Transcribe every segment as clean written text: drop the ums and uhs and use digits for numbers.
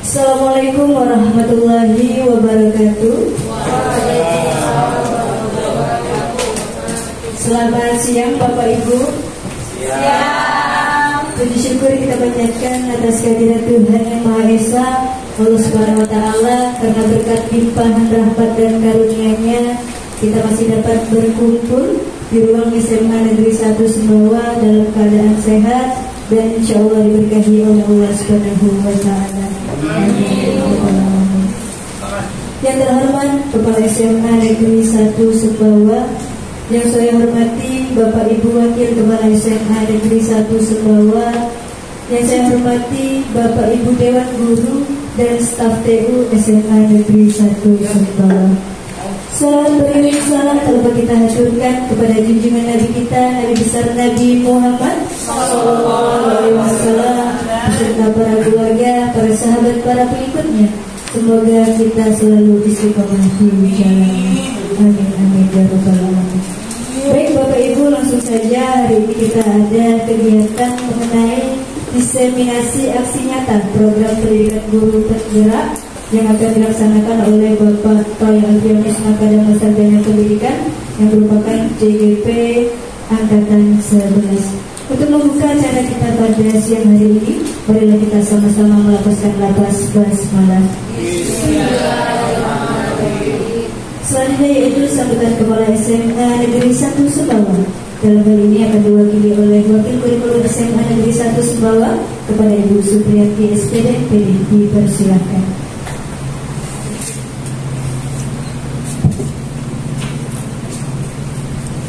Assalamualaikum warahmatullahi wabarakatuh. Selamat siang Bapak Ibu. Siang. Puji syukur kita panjatkan atas kehadirat Tuhan Yang Maha Esa, Allah Subhanahu Wa Taala, karena berkat limpahan rahmat dan karunia-Nya kita masih dapat berkumpul di ruang SMA Negeri 1 Sumbawa dalam keadaan sehat dan insya Allah diberkahi oleh Allah Subhanahu Wa Taala. Amin. Yang terhormat Kepala SMA Negeri 1 Sumbawa, yang saya hormati Bapak Ibu Wakil Kepala SMA Negeri 1 Sumbawa, yang saya hormati Bapak Ibu Dewan Guru dan staf TU SMA Negeri 1 Sumbawa. Salam beriring salam telah kita haturkan kepada junjungan Nabi kita, Nabi besar Nabi Muhammad SAW, beserta para keluarga, para sahabat, para pengikutnya. Semoga kita selalu istiqomah di jalan. Amin amin ya rabbal alamin. Baik Bapak Ibu, langsung saja hari ini kita ada kegiatan mengenai diseminasi aksi nyata program pendidikan guru penggerak yang akan dilaksanakan oleh Bapak Troy Alfianus Makadama Sarjana Pendidikan yang merupakan JGP Angkatan 11. Untuk membuka acara kita pada siang hari ini, marilah kita sama-sama melafazkan lafaz basmalah. Selanjutnya yaitu sambutan Kepala SMA Negeri 1 Sumbawa. Dalam hal ini akan diwakili oleh Wakil Kurikulum SMA Negeri 1 Sumbawa kepada Ibu Supriyati SPD MPD. Dipersilakan.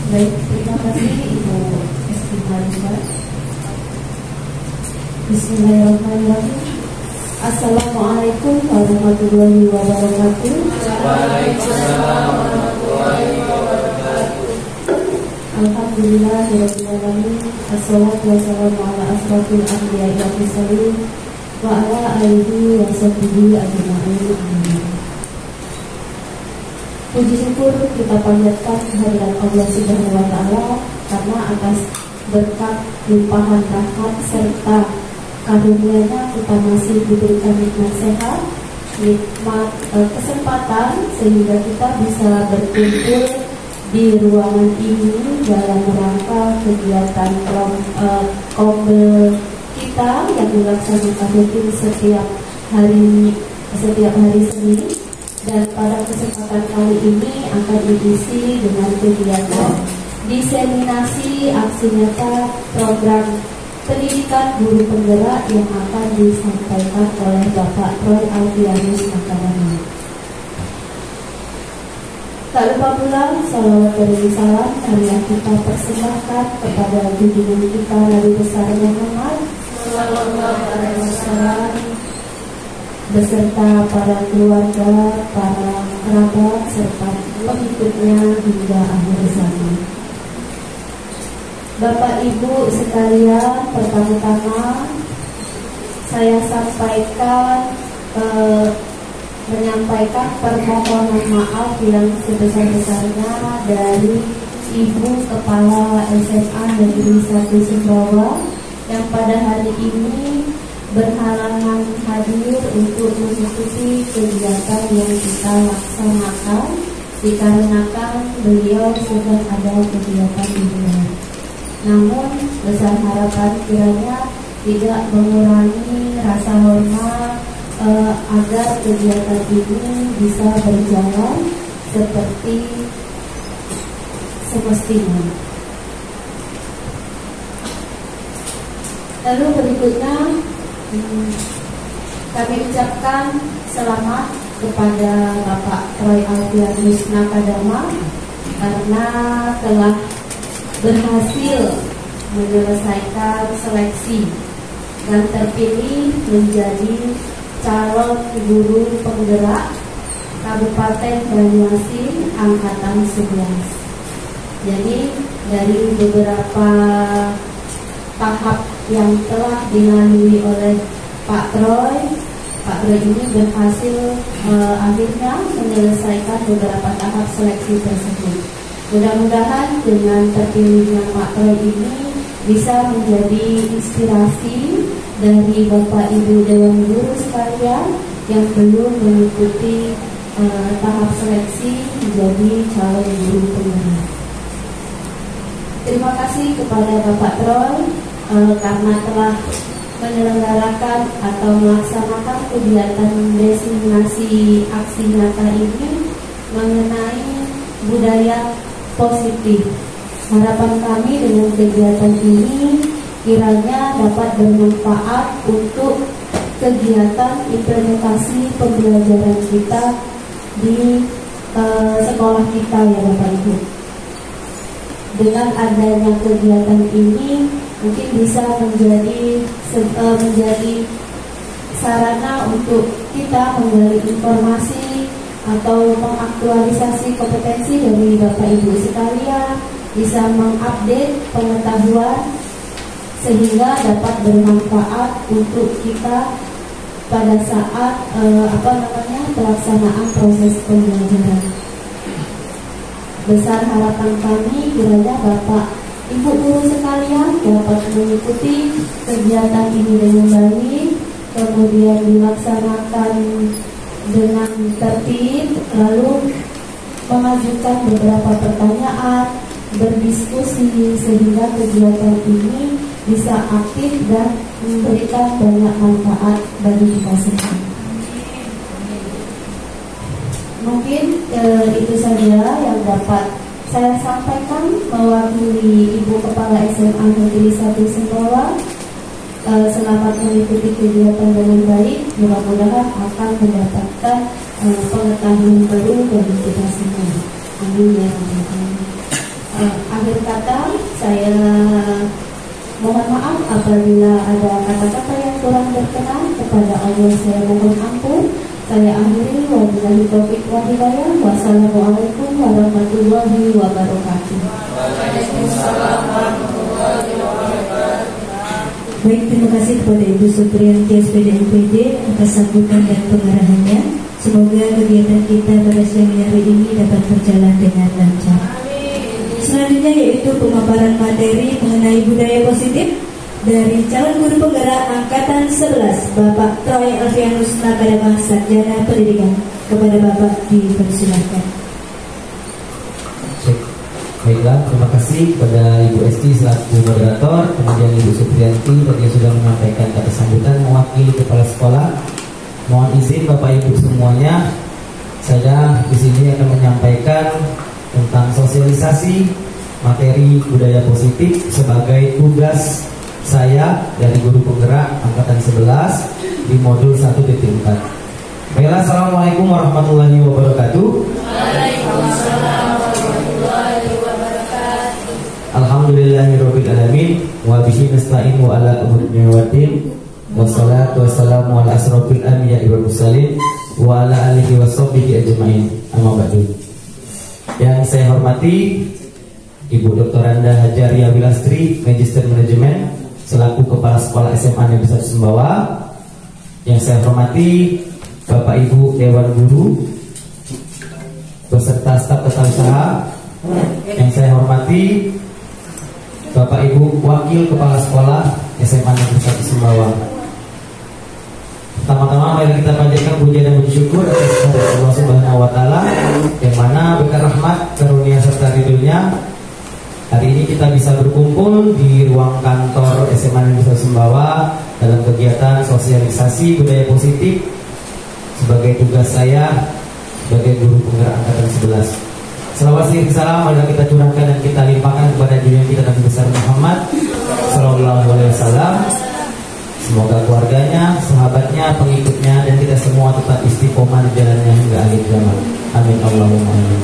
Baik, terima kasih Ibu Estimarisha. Bismillahirrahmanirrahim. Assalamualaikum warahmatullahi wabarakatuh. Waalaikumsalam warahmatullahi wabarakatuh. Alhamdulillahirrahmanirrahim. Assalatu wassalamu ala asrafil anbiya'i wal mursalin wa ala alihi wa sahbihi ajma'in. Puji syukur kita panjatkan kehadiran Allah Subhanahu Wa Taala karena atas berkat limpahan rahmat serta karunia-Nya kita masih diberikan nikmat sehat, nikmat kesempatan sehingga kita bisa berkumpul di ruangan ini dalam rangka kegiatan kombel kita yang dilaksanakan rutin setiap hari Senin. Dan pada kesempatan kali ini akan diisi dengan kegiatan diseminasi aksi nyata program pendidikan guru penggerak yang akan disampaikan oleh Bapak Troy Alfianus Makadama. Tak lupa pula salawat dan salam yang kita persembahkan kepada junjungan kita Nabi besar Muhammad SAW beserta para keluarga, para kerabat serta pengikutnya hingga akhir zaman. Bapak Ibu sekalian, pertama-tama saya menyampaikan permohonan maaf yang sebesar-besarnya dari Ibu Kepala SMA Negeri 1 Sumbawa yang pada hari ini berhalangan hadir untuk mengikuti kegiatan yang kita laksanakan dikarenakan beliau sedang ada kegiatan di luar. Namun besar harapan kiranya tidak mengurangi rasa hormat agar kegiatan ini bisa berjalan seperti semestinya. Lalu berikutnya kami ucapkan selamat kepada Bapak Troy Alfianus Makadama karena telah berhasil menyelesaikan seleksi dan terpilih menjadi calon guru penggerak Kabupaten Banyuasin Angkatan 11. Jadi dari beberapa tahap yang telah dilalui oleh Pak Troy ini berhasil akhirnya menyelesaikan beberapa tahap seleksi tersebut. Mudah-mudahan dengan terpilihnya Pak Troy ini bisa menjadi inspirasi dari Bapak Ibu Dewan Guru sekalian yang belum mengikuti tahap seleksi menjadi calon guru penggerak. Terima kasih kepada Bapak Troy karena telah menyelenggarakan atau melaksanakan kegiatan designasi aksi nyata ini mengenai budaya positif. Harapan kami dengan kegiatan ini kiranya dapat bermanfaat untuk kegiatan implementasi pembelajaran kita di sekolah kita ya Bapak Ibu. Dengan adanya kegiatan ini mungkin bisa menjadi sarana untuk kita menggali informasi atau mengaktualisasi kompetensi dari Bapak Ibu sekalian, bisa mengupdate pengetahuan sehingga dapat bermanfaat untuk kita pada saat pelaksanaan proses pembelajaran. Besar harapan kami kiranya Bapak Ibu guru sekalian dapat mengikuti kegiatan ini dengan baik, kemudian dilaksanakan dengan tertib, lalu mengajukan beberapa pertanyaan, berdiskusi sehingga kegiatan ini bisa aktif dan memberikan banyak manfaat bagi kita semua. Mungkin itu saja yang dapat saya sampaikan mewakili Ibu Kepala SMA Negeri 1 Sumbawa. Selamat mengikuti kegiatan dengan baik. Mudah-mudahan akan mendapatkan pengetahuan baru dari kita semua. Amin ya Rabbal Alamin. Akhir kata, saya mohon maaf apabila ada kata-kata yang kurang berkenan. Kepada Allah saya mohon ampun. Saya akhiri, wabillahi taufiq wal hidayah. Wassalamualaikum warahmatullahi wabarakatuh. Waalaikumsalam warahmatullahi wabarakatuh. Baik, terima kasih kepada Ibu Supriyanti SPD MPD atas sambutan dan pengarahannya. Semoga kegiatan kita pada siang hari ini dapat berjalan dengan lancar. Selanjutnya yaitu pemaparan materi mengenai budaya positif dari calon guru penggerak angkatan 11 Bapak Troy Alfianus Nakadama, Sarjana Pendidikan. Kepada Bapak dipersilakan. Baiklah, terima kasih kepada Ibu Esti selaku moderator, kemudian Ibu Supriyanti yang sudah menyampaikan kata sambutan mewakili kepala sekolah. Mohon izin Bapak Ibu semuanya, saya di sini akan menyampaikan tentang sosialisasi materi budaya positif sebagai tugas saya dari guru penggerak angkatan 11 di modul 1.4. Baiklah, assalamualaikum warahmatullahi wabarakatuh. Waalaikumsalam warahmatullahi wabarakatuh. Alhamdulillahirabbil alamin wa bihi nasta'in wa ala umuri waddin wassalatu wassalamu ala asrofil anbiya'i wal mursalin wa ala alihi washabbihi ajmain. Amma ba'du. Yang saya hormati Ibu Dr. Randa Hajaria Wilastri, Magister Manajemen selaku Kepala Sekolah SMA Negeri 1 Sumbawa. Yang saya hormati Bapak Ibu Dewan Guru beserta staf tata usaha. Yang saya hormati Bapak Ibu Wakil Kepala Sekolah SMA Negeri 1 Sumbawa. Pertama-tama mari kita panjatkan puja dan puji syukur atas kehadirat Allah Subhanahu wa taala yang mana berkat rahmat, karunia serta ridhonya hari ini kita bisa berkumpul di ruang kantor SMA Negeri 1 Sumbawa dalam kegiatan sosialisasi budaya positif sebagai tugas saya sebagai guru penggerak angkatan 11. Selawat serta salam marilah kita curahkan dan kita limpahkan kepada junjungan kita Nabi besar Muhammad sallallahu alaihi wasallam. Semoga keluarganya, sahabatnya, pengikutnya dan kita semua tetap istiqomah di jalannya hingga akhir zaman. Amin Allahumma amin.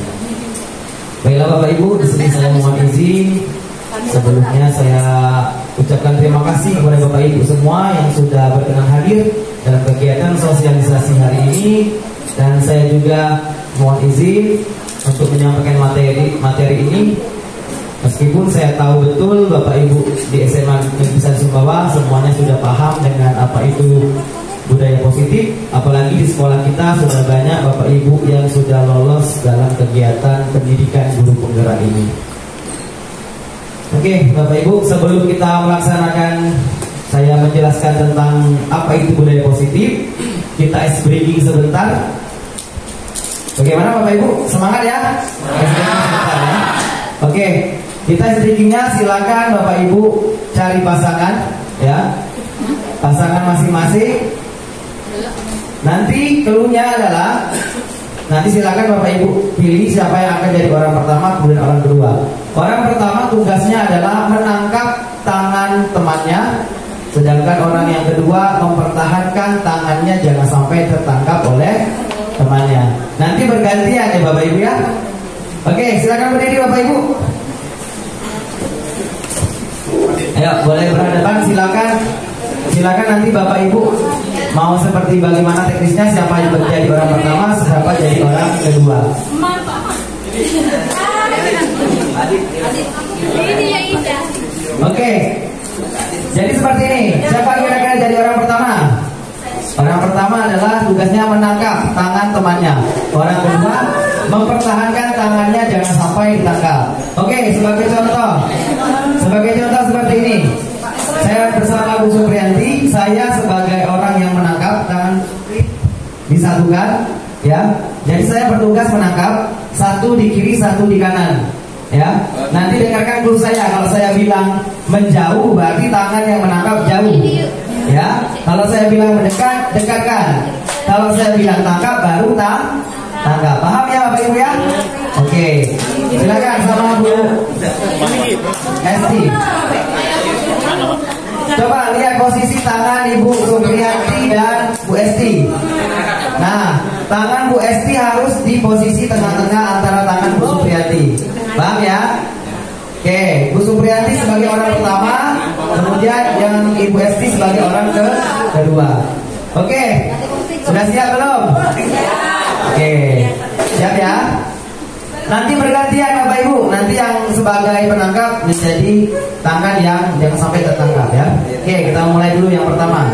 Baiklah Bapak Ibu, di sini saya mohon izin sebelumnya saya ucapkan terima kasih kepada Bapak Ibu semua yang sudah berkenan hadir dalam kegiatan sosialisasi hari ini, dan saya juga mohon izin untuk menyampaikan materi ini. Meskipun saya tahu betul Bapak Ibu di SMA Negeri 1 Sumbawa semuanya sudah paham dengan apa itu budaya positif, apalagi di sekolah kita sudah banyak Bapak Ibu yang sudah lolos dalam kegiatan pendidikan guru penggerak ini. Oke, Bapak Ibu, sebelum kita melaksanakan, saya menjelaskan tentang apa itu budaya positif. kita ice breaking sebentar. Bagaimana Bapak Ibu? Semangat ya? Sebentar ya. Oke, kita ice breakingnya silakan Bapak Ibu cari pasangan ya. Pasangan masing-masing. Nanti clue-nya adalah nanti silakan Bapak Ibu pilih siapa yang akan jadi orang pertama kemudian orang kedua. Orang pertama tugasnya adalah menangkap tangan temannya, sedangkan orang yang kedua mempertahankan tangannya jangan sampai tertangkap oleh temannya. Nanti bergantian ya Bapak Ibu ya. Oke, silakan berdiri Bapak Ibu. Ayo, boleh berhadapan, silakan. Silakan nanti Bapak Ibu mau seperti bagaimana teknisnya, siapa yang menjadi orang pertama, siapa jadi orang kedua. Oke. Jadi seperti ini. Siapa kira-kira jadi orang pertama? Orang pertama adalah tugasnya menangkap tangan temannya. Orang kedua mempertahankan tangannya jangan sampai ditangkap. Oke, sebagai contoh seperti ini. Saya bersama Bu Supriyanti, saya sebagai orang yang menangkap dan disatukan, ya. Jadi saya bertugas menangkap, satu di kiri, satu di kanan, ya. Nanti dengarkan dulu saya. Kalau saya bilang menjauh, berarti tangan yang menangkap jauh, ya. Kalau saya bilang mendekat, dekatkan. Kalau saya bilang tangkap, baru tangkap. Paham ya Bapak Ibu ya? Oke, silakan sama Bu Esti. Coba lihat posisi tangan Ibu Supriyanti dan Bu Esti. Nah, tangan Bu Esti harus di posisi tengah-tengah antara tangan Bu Supriyanti. Paham ya? Oke, Bu Supriyanti sebagai orang pertama, kemudian yang Ibu Esti sebagai orang kedua. Oke, sudah siap belum? Oke, siap ya? Nanti bergantian Bapak Ibu. Nanti yang sebagai penangkap menjadi tangan yang jangan sampai tertangkap ya. Oke, kita mulai dulu yang pertama.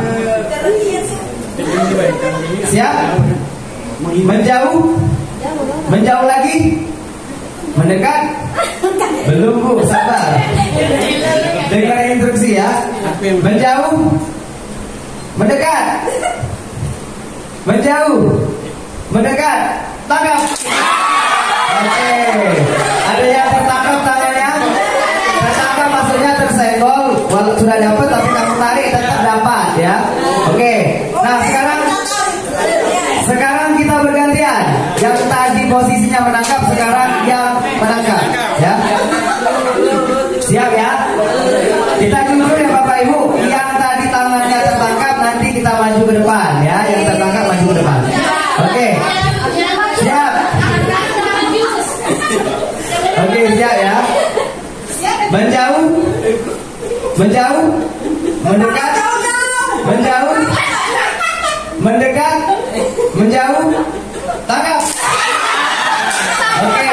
Siap? Menjauh? Menjauh lagi? Mendekat? Belum Bu, sabar. Dengar instruksi ya. Menjauh? Mendekat? Menjauh? Mendekat? Tangkap. Oke, ada yang tertangkap tangannya? Tertangkap maksudnya tersenggol. Walau sudah dapat tapi kamu tarik tetap dapat ya. Oke, nah sekarang kita bergantian. Yang tadi posisinya menangkap, sekarang yang menangkap ya. Siap ya? Kita jujur ya Bapak Ibu. Yang tadi tangannya tertangkap nanti kita maju ke depan ya. Yang tertangkap maju ke depan. Oke, siap. Oke, siap ya. Menjauh, menjauh, mendekat, menjauh, mendekat, menjauh, tangkap. Oke.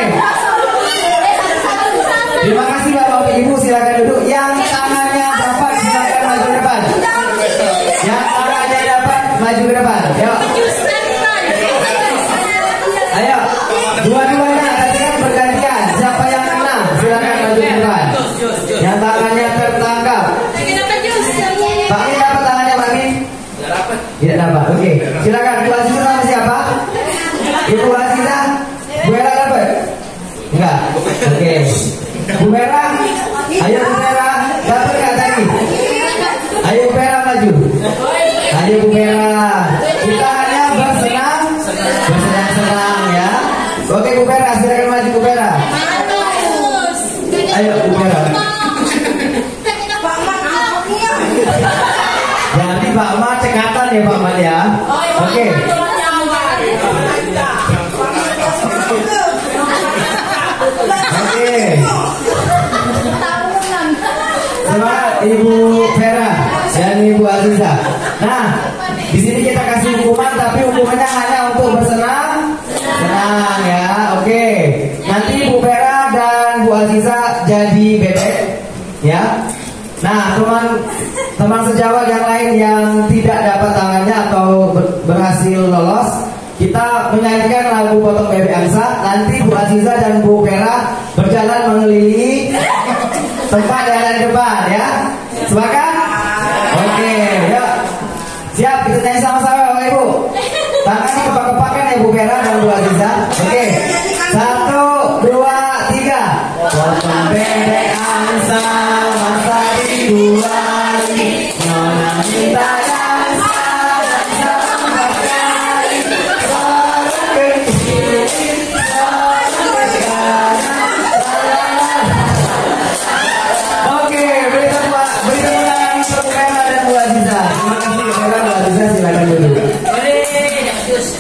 Terima kasih Bapak Ibu, silakan duduk. Yang tangannya dapat silakan maju ke depan. Yang tangannya dapat maju ke depan. Yuk. Ayo, dua-duanya tadi kan bergantian. Siapa yang menang? Silakan maju ke depan. Yang tangannya tertangkap. Pak Min dapat tangannya Pak Min? Tidak dapat. Oke, silakan. Bu Aziza sama siapa? Ibu Aziza. Bu Era dapat? Enggak. Oke. Bu Era. Ayo Bu Era. Dapat nggak tadi? Ayo Bu Era maju. Ayo Bu Era. Kita hanya bersenang-senang ya. Oke Bu Vera, silakan maju Bu Vera. Ayo Bu Vera. Jadi Pak Ma cekatan ya Pak Ma ya. Oke. Oke. Semangat Ibu Vera dan Ibu Aziza. Nah, di sini kita kasih hukuman, tapi hukumannya hanya untuk bersenang-senang ya. Oke. Nanti Bu Vera dan Bu Aziza jadi bebek ya. Nah, teman sejawat yang lain yang tidak dapat tangannya atau berhasil lolos, kita menyanyikan lagu Potong Bebek Angsa. Nanti Bu Aziza dan Bu Vera berjalan mengelilingi tempat yang ada di depan ya. Sepakat? Oke, yuk. Siap, kita nyanyi sama-sama Bapak Ibu.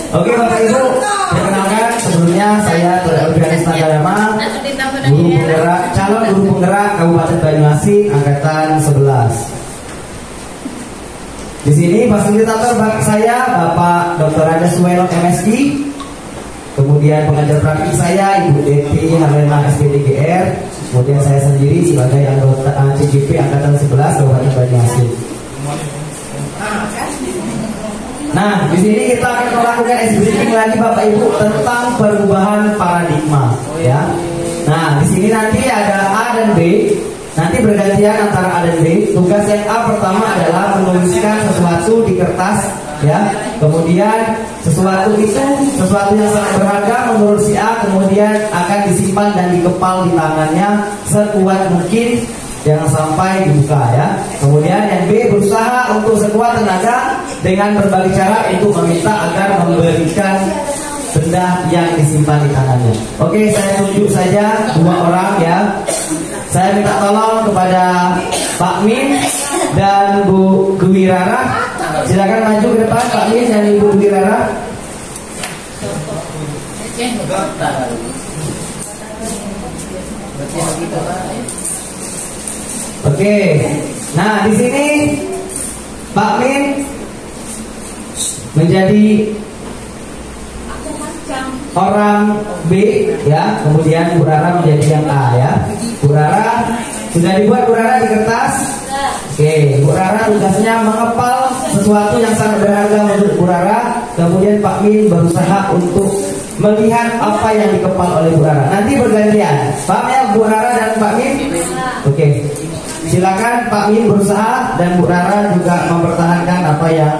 Oke Bapak Ibu, perkenalkan sebelumnya saya Terbianis Nagayama, guru penggerak, calon guru penggerak Kabupaten Banyuasin angkatan 11. Di sini fasilitator saya Bapak Dr. Ades Suweno MSI, kemudian pengajar praktik saya Ibu Deti Harlena SPDGR, kemudian saya sendiri sebagai anggota CGP angkatan 11 Kabupaten Banyuasin. Nah, di sini kita akan melakukan briefing lagi Bapak Ibu tentang perubahan paradigma, ya. Nah, di sini nanti ada A dan B. Nanti bergantian antara A dan B. Tugas yang A pertama adalah menuliskan sesuatu di kertas, ya. Kemudian sesuatu yang sangat berharga menurut si A, kemudian akan disimpan dan dikepal di tangannya sekuat mungkin, jangan sampai dibuka, ya. Kemudian yang B berusaha untuk sekuat tenaga dengan berbagai cara untuk meminta agar memberikan benda yang disimpan di tangannya. Oke, saya tunjuk saja 2 orang, ya. Saya minta tolong kepada Pak Min dan Bu Dwi Rara. Silakan maju ke depan Pak Min dan Ibu Dwi Rara. Oke. Nah, di sini Pak Min menjadi orang B, ya. Kemudian Bu Rara menjadi yang A, ya. Bu Rara sudah dibuat Bu Rara di kertas. Oke, Bu Rara tugasnya mengepal sesuatu yang sangat berharga menurut Bu Rara. Kemudian Pak Min berusaha untuk melihat apa yang dikepal oleh Bu Rara. Nanti bergantian. Paham ya Bu Rara dan Pak Min? Oke. Silakan Pak Min berusaha dan Bu Rara juga mempertahankan apa yang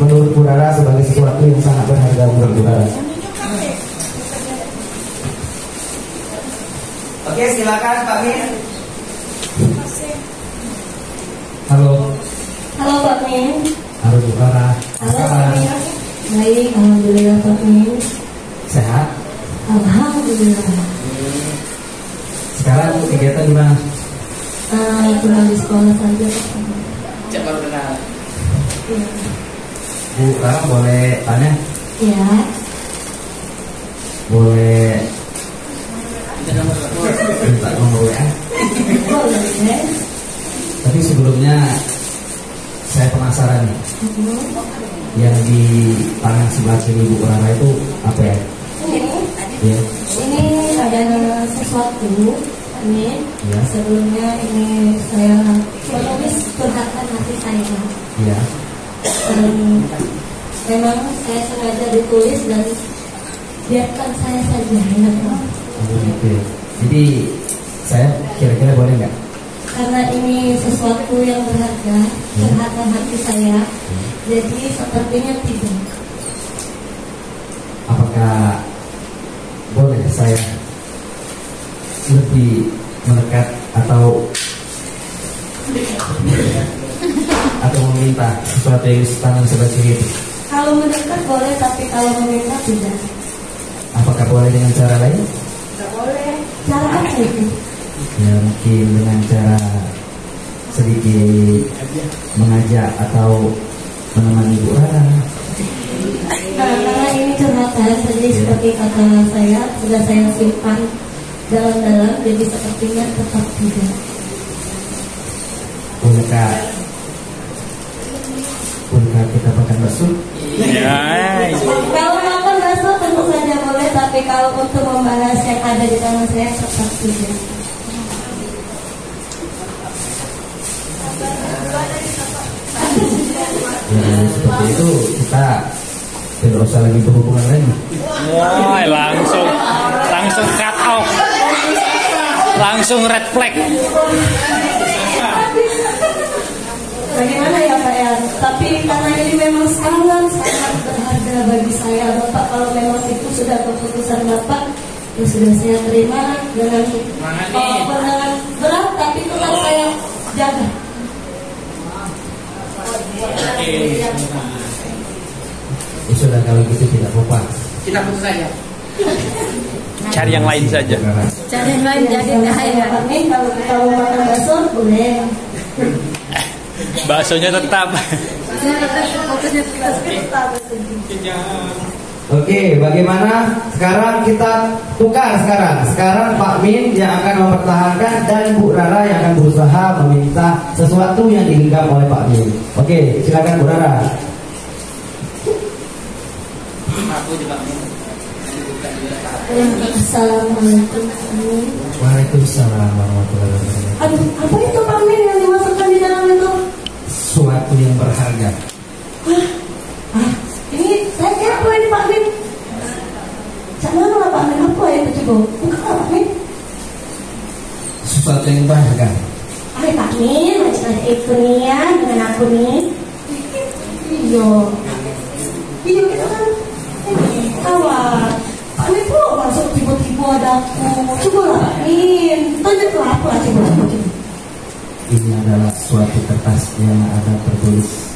menurut Bu Rara sebagai sesuatu yang sangat berharga menurut Bu Rara. Oke, silakan Pak Min. Halo. Halo Pak Min. Halo Bu Rara. Halo Pak Min. Baik, alhamdulillah Pak Min. Sehat? Alhamdulillah. Sekarang kegiatan gimana? Cuma di sekolah saja. Coba kenal. Ya. Bu Rara boleh tanya? Ya. Boleh minta nomor WA? Boleh. Tapi sebelumnya saya penasaran nih. Yang di tangan sebelah kiri Bu Rara itu apa ya? Ya. Ini ada sesuatu. Ini Ya. sebelumnya ini saya menulis curhatan hati saya. Iya. Memang saya sengaja ditulis dan biarkan saya saja ya. Oke. Jadi saya kira-kira boleh nggak? Karena ini sesuatu yang berharga, curhatan hati saya. Jadi sepertinya tidak. Apakah boleh saya lebih mendekat atau meminta sesuatu yang di tangan sebelah kiri itu? Kalau mendekat boleh, tapi kalau meminta tidak. Apakah boleh dengan cara lain? Tidak boleh. Cara apa itu? Ya mungkin dengan cara sedikit mengajak atau menemani Bu Rara. Nah, karena ini curhatan, jadi seperti kata saya, sudah saya simpan dalam-dalam, jadi sepertinya tetap tidak. Bolehkah kita makan bakso? Kalau makan bakso tentu saja boleh, tapi kalau untuk membahas yang ada di tangan saya tetap tidak. Ya, seperti itu kita tidak usah lagi berhubungan lagi. Wah, langsung cut off, langsung red flag. Bagaimana ya Pak ya? Tapi karena ini memang sangat berharga bagi saya, Bapak. Kalau memang itu sudah keputusan Bapak, ya sudah saya terima dengan pandangan berat, tapi tetap saya jaga. Ya sudah, kalau gitu tidak apa-apa. Kita putus saja. Cari yang lain saja. Cari yang lain jadi bahaya. Kalau kita mau makan bakso boleh. Baksonya tetap. Oke, bagaimana? Sekarang kita tukar sekarang. Sekarang Pak Min yang akan mempertahankan dan Bu Rara yang akan berusaha meminta sesuatu yang digenggam oleh Pak Min. Oke, silakan Bu Rara. Aku juga Assalamualaikum. Waalaikumsalam warahmatullahi wabarakatuh. Aduh, apa itu Pak Min yang dimasukkan di dalam itu? Suatu yang berharga. Ini saya kepo ini Pak Min. Cak mana lah Pak Min? Apa ya itu coba? Bukan lah Pak Min. Sesuatu yang berharga. Hai Pak Min, macam itu nih ya dengan aku nih. Iya kita kan kawan. Pak Min kok masuk tiba-tiba ada aku. Coba lah Pak Min, tunjuklah aku lah coba. Ini adalah suatu kertas yang ada tertulis.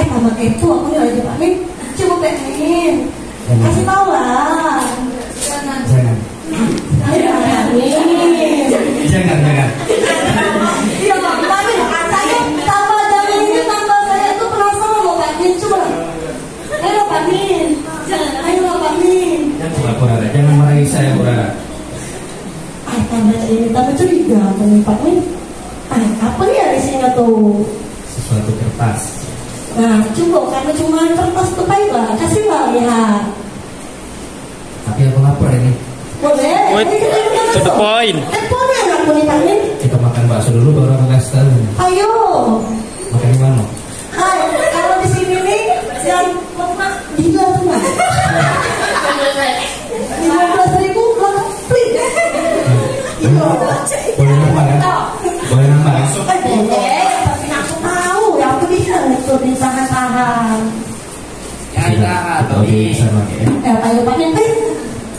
Sama itu aku nih aja Pak Min. Coba Pak Min, kasih tahu lah. Jangan. Ayo Pak Min. Jangan. Iya Pak Min, saya tambah dari ini tambah saya tuh penasaran loh Pak Min. Coba lah. Ayo Pak Min. Ayo Pak Min. Jangan Bu Rara, jangan marahi saya Bu Rara. Tambah ini tambah curiga Pak Min. Apa nih ada isinya tuh? Sesuatu kertas. Nah, coba karena cuma kertas tuh baiklah, kasihlah lihat. Tapi aku lapar ini. Boleh? Wait, to the point. Boleh aku nih Pak Min. Kita makan bakso dulu baru aku kasih tahu. Ayo. Makan di mana? Hai, kalau di sini nih yang lemak gila tuh Mas. 15.000 komplit. Iya. Boleh nambah kan? Boleh nambah kan? Boleh, tapi aku tahu ya aku bisa itu di tahan-tahan. ya tahan. Oke, sama ya. Ayo Pak Min.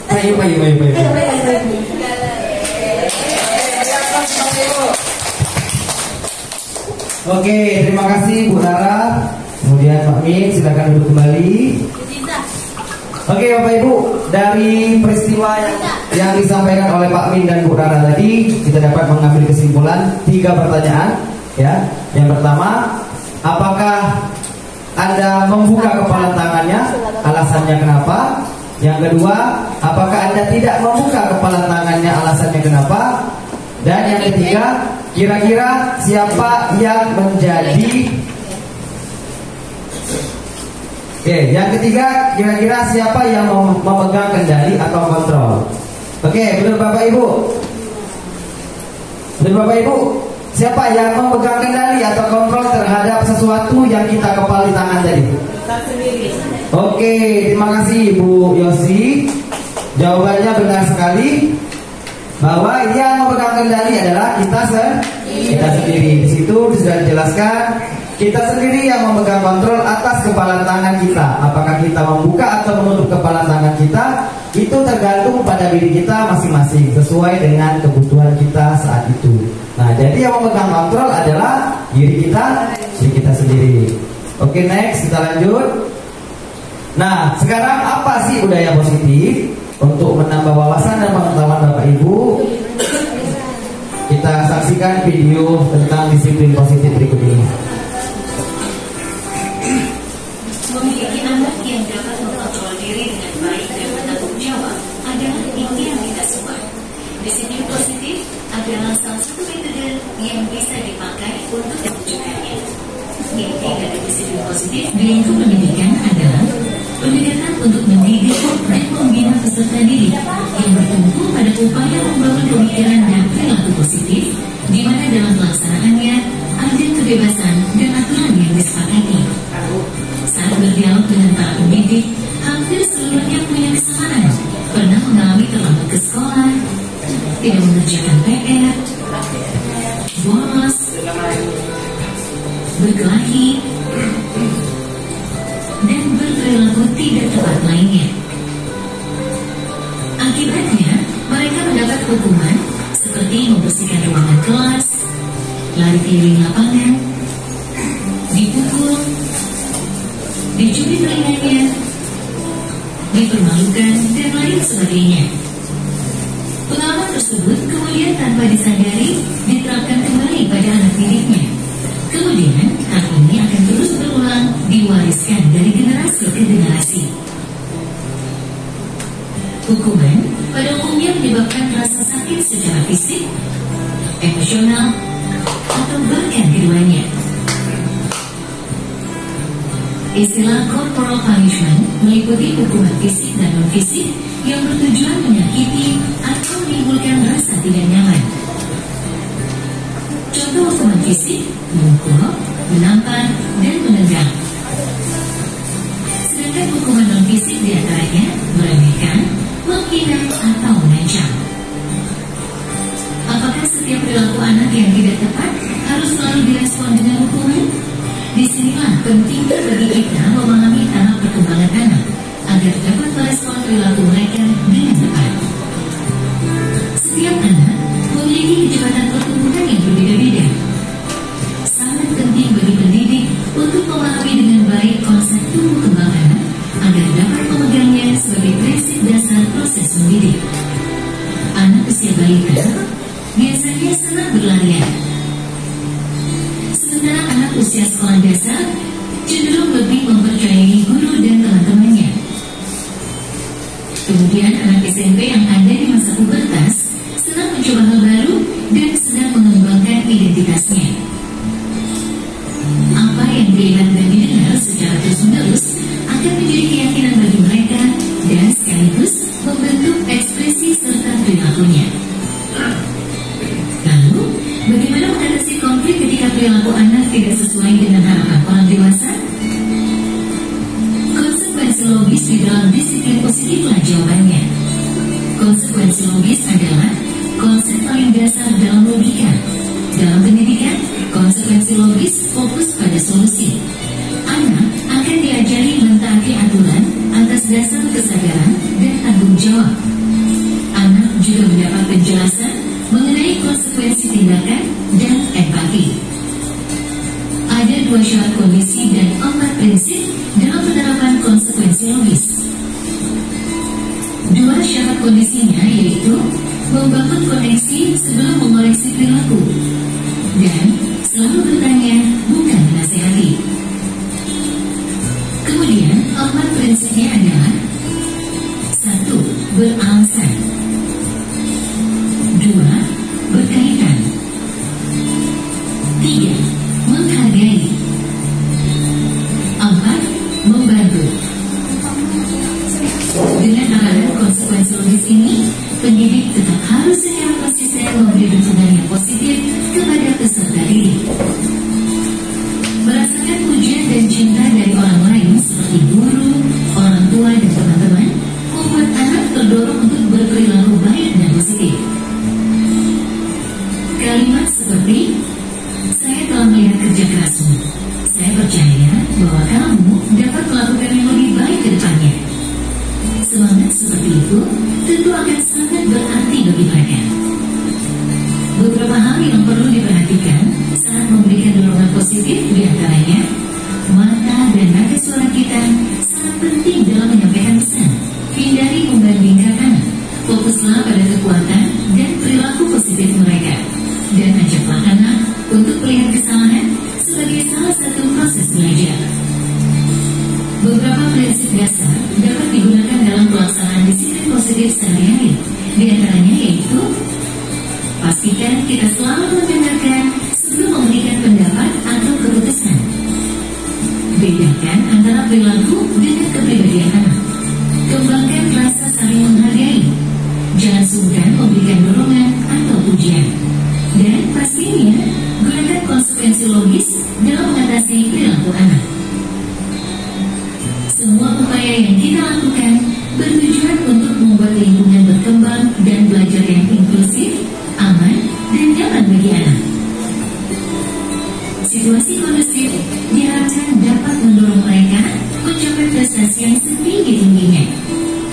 Ayo. Oke, terima kasih Bu Rara. Kemudian Pak Min, silakan duduk kembali. Oke Bapak Ibu, dari peristiwa yang disampaikan oleh Pak Min dan Bu Rara tadi, kita dapat mengambil kesimpulan 3 pertanyaan. Ya, yang pertama, apakah Anda membuka kepala tangannya? Alasannya kenapa? Yang kedua, apakah Anda tidak membuka kepala tangannya? Alasannya kenapa? Dan yang ketiga, kira-kira siapa yang menjadi yang ketiga, kira-kira siapa yang memegang kendali atau kontrol? Menurut Bapak Ibu? Menurut Bapak Ibu, siapa yang memegang kendali atau kontrol terhadap sesuatu yang kita kepali tangan tadi? Oke, terima kasih Bu Yosi. Jawabannya benar sekali, bahwa yang memegang kendali adalah kita sendiri. Di situ sudah dijelaskan, kita sendiri yang memegang kontrol atas kepala tangan kita. Apakah kita membuka atau menutup kepala tangan kita, itu tergantung pada diri kita masing-masing, sesuai dengan kebutuhan kita saat itu. Nah, jadi yang memegang kontrol adalah diri kita sendiri. Oke, next, kita lanjut. Nah, sekarang apa sih budaya positif? Untuk menambah wawasan dan pengetahuan Bapak Ibu, kita saksikan video tentang disiplin positif berikut ini. Memiliki anak yang dapat mengontrol diri dengan baik dan bertanggung jawab adalah impian kita semua. Disiplin positif adalah salah satu metode yang bisa dipakai untuk mewujudkannya. Inti dari disiplin positif bidang pendidikan adalah pendekatan untuk mendidik dan membina peserta didik yang bertumpu pada upaya membangun pemikiran dan perilaku positif, di mana dalam pelaksanaannya ada kebebasan dan aturan yang disepakati. Saat berdialog dengan para pendidik, hampir seluruhnya punya kesamaan, pernah mengalami terlambat ke sekolah, tidak mengerjakan PR, bolos, berkelahi, dan berperilaku tidak tepat lainnya. Akibatnya, mereka mendapat hukuman seperti membersihkan ruangan kelas, lari keliling lapangan, dipukul, dicuri mainannya, dipermalukan, dan lain sebagainya. Pengalaman tersebut kemudian tanpa disadari diterapkan kembali pada anak didiknya. Kemudian hal ini akan terus berulang, diwariskan dari generasi ke generasi. Hukuman pada umumnya menyebabkan rasa sakit secara fisik, emosional, atau bahkan keduanya. Istilah corporal punishment meliputi hukuman fisik dan non-fisik yang bertujuan menyakiti atau menimbulkan rasa tidak nyaman. Contoh hukuman fisik: memukul, menampar, dan menendang. Sedangkan hukuman non-fisik diantaranya meremehkan, menghina, atau mengancam. Apakah setiap perilaku anak yang tidak tepat harus selalu direspon dengan hukuman? Disinilah pentingnya bagi kita memahami tahap perkembangan anak agar dapat merespon perilaku mereka dengan tepat. Setiap anak memiliki kecepatan pertumbuhan yang berbeda-beda. Sangat penting bagi pendidik untuk memahami dengan baik konsep tumbuh kembang anak agar dapat memegangnya sebagai prinsip dasar proses mendidik. Anak usia balita biasanya senang berlarian, sementara anak usia sekolah dasar cenderung lebih mempercayai guru dan teman-temannya. Kemudian anak SMP yang ada di masa pubertas senang mencoba hal baru dan sedang mengembangkan identitasnya. Apa yang dilihat dan didengar secara terus-menerus akan menjadi keyakinan bagi mereka dan sekaligus membentuk ekspresi serta perilakunya. Lalu, bagaimana mengatasi konflik ketika perilaku anak tidak sesuai dengan harapan orang dewasa? Konsekuensi logis di dalam disiplin positiflah jawabannya. Konsekuensi logis adalah konsep paling dasar dalam logika. Dalam pendidikan, konsekuensi logis fokus pada solusi. Anak akan diajari mentaati aturan atas dasar kesadaran dan tanggung jawab. Anak juga mendapat penjelasan mengenai konsekuensi tindakan dan empati. Ada 2 syarat kondisi dan 4 prinsip dalam penerapan konsekuensi logis. 2 syarat kondisinya yaitu membangun koneksi sebelum mengoreksi perilaku dan selalu bertanya, bukan menasehati. Kemudian 4 prinsipnya adalah: 1. Beralasan, 2. Berkaitan, 3. Menghargai, 4. Membantu. Dengan arahan konsekuensi logis ini, pendidik tetap harus secara konsisten memberi dukungan yang positif kepada peserta didik. Merasakan pujian dan cinta dari orang lain seperti guru, orang tua, dan teman-teman membuat anak terdorong untuk berperilaku baik dan positif. Kalimat seperti, "Saya telah melihat kerja kerasmu. Saya percaya bahwa kamu dapat melakukan yang lebih baik ke depannya." Semangat seperti itu tentu akan sangat berarti bagi mereka. Beberapa hal yang perlu diperhatikan saat memberikan dorongan positif diantaranya, mata dan nada suara kita sangat penting dalam menyampaikan pesan. Hindari membandingkan anak. Fokuslah pada kekuatan dan perilaku positif mereka. Dan ajaklah anak untuk melihat kesalahan sebagai salah satu proses belajar. Beberapa prinsip dasar dapat digunakan dalam pelaksanaan disiplin positif sehari-hari. Di antaranya yaitu, pastikan kita selalu mendengarkan sebelum memberikan pendapat atau keputusan. Bedakan antara perilaku dengan kepribadian anak. Kembangkan rasa saling menghargai. Jangan sungkan memberikan dorongan atau pujian. Dan pastinya, gunakan konsekuensi logis dalam mengatasi perilaku anak. Semua upaya yang kita lakukan bertujuan untuk membuat lingkungan berkembang dan belajar yang inklusif, aman, dan nyaman bagi anak. Situasi kondusif diharapkan dapat mendorong mereka mencapai prestasi yang setinggi-tingginya.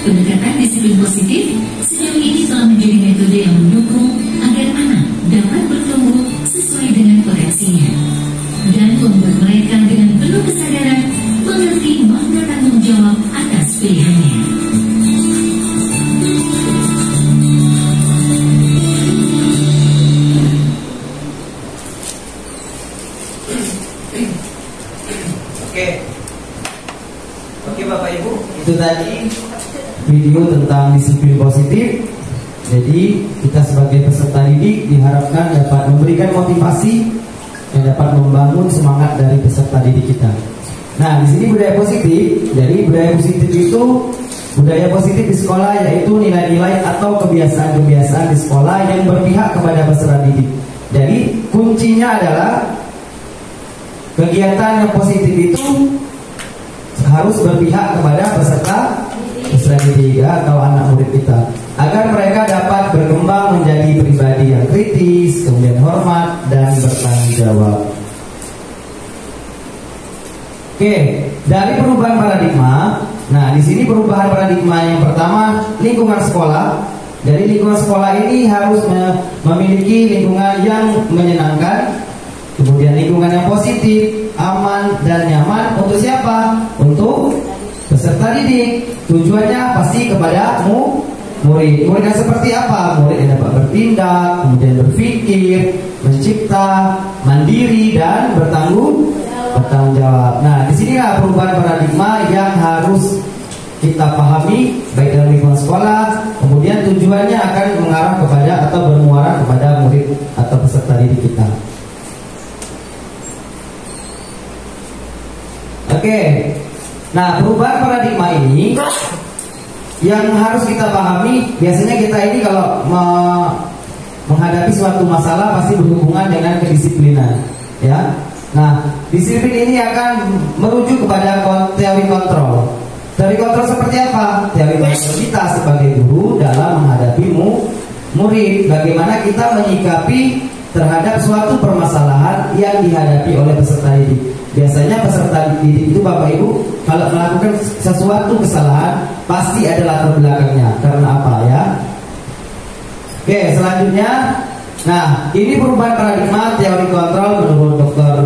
Pendekatan disiplin positif sejauh ini telah menjadi metode yang mendukung agar anak dapat bertumbuh sesuai dengan potensinya dan membuat mereka dengan penuh kesadaran mengerti makna tanggung jawab atas pilihannya. Oke Bapak Ibu, itu tadi video tentang disiplin positif. Jadi kita sebagai peserta didik diharapkan dapat memberikan motivasi yang dapat membangun semangat dari peserta didik kita. Nah, di sini budaya positif. Jadi budaya positif itu budaya positif di sekolah yaitu nilai-nilai atau kebiasaan-kebiasaan di sekolah yang berpihak kepada peserta didik. Jadi kuncinya adalah kegiatan yang positif itu harus berpihak kepada peserta didik atau anak murid kita, agar mereka dapat berkembang menjadi pribadi yang kritis, kemudian hormat dan bertanggung jawab. Oke, dari perubahan paradigma. Nah, di sini perubahan paradigma yang pertama lingkungan sekolah. Jadi lingkungan sekolah ini harus memiliki lingkungan yang menyenangkan, kemudian lingkungan yang positif, aman dan nyaman untuk siapa? Untuk peserta didik. Tujuannya pasti kepada murid. Murid yang seperti apa? Murid yang dapat bertindak, kemudian berpikir, mencipta, mandiri dan bertanggung jawab. Nah, disinilah perubahan paradigma yang harus kita pahami baik dalam lingkungan sekolah. Kemudian tujuannya akan mengarah kepada atau bermuara kepada murid atau peserta didik kita. Oke. Nah, perubahan paradigma ini yang harus kita pahami. Biasanya kita ini kalau menghadapi suatu masalah pasti berhubungan dengan kedisiplinan, ya. Nah, disiplin ini akan merujuk kepada teori kontrol. Teori kontrol seperti apa? Teori kontrol kita sebagai guru dalam menghadapi murid. Bagaimana kita menyikapi terhadap suatu permasalahan yang dihadapi oleh peserta didik. Biasanya peserta didik itu Bapak Ibu kalau melakukan sesuatu kesalahan pasti ada latar belakangnya. Karena apa ya? Oke, selanjutnya, nah ini perubahan paradigma teori kontrol menurut Dr.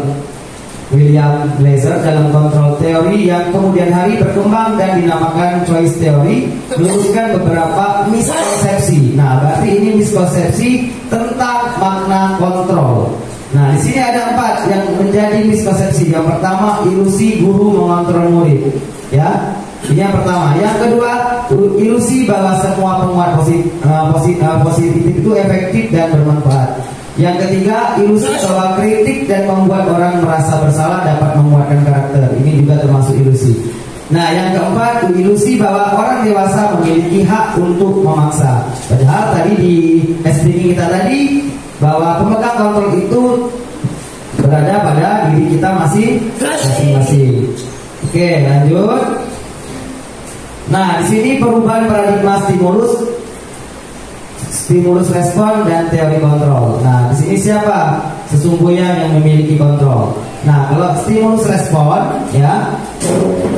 William Glasser dalam kontrol teori yang kemudian hari berkembang dan dinamakan choice theory, meluruskan beberapa miskonsepsi. Nah, berarti ini miskonsepsi tentang makna kontrol. Nah, di sini ada 4 yang menjadi miskonsepsi. Yang pertama, ilusi guru mengontrol murid. Ya, ini yang pertama. Yang kedua, ilusi bahwa semua penguat positif itu efektif dan bermanfaat. Yang ketiga, ilusi bahwa kritik dan membuat orang merasa bersalah dapat menguatkan karakter. Ini juga termasuk ilusi. Nah, yang keempat, ilusi bahwa orang dewasa memiliki hak untuk memaksa. Padahal tadi di speaking kita tadi bahwa pemegang kontrol itu berada pada diri kita masing-masing. Oke, lanjut. Nah, di sini perubahan paradigma stimulus respon dan teori kontrol. Nah, di sini siapa sesungguhnya yang memiliki kontrol? Nah, kalau stimulus respon, ya,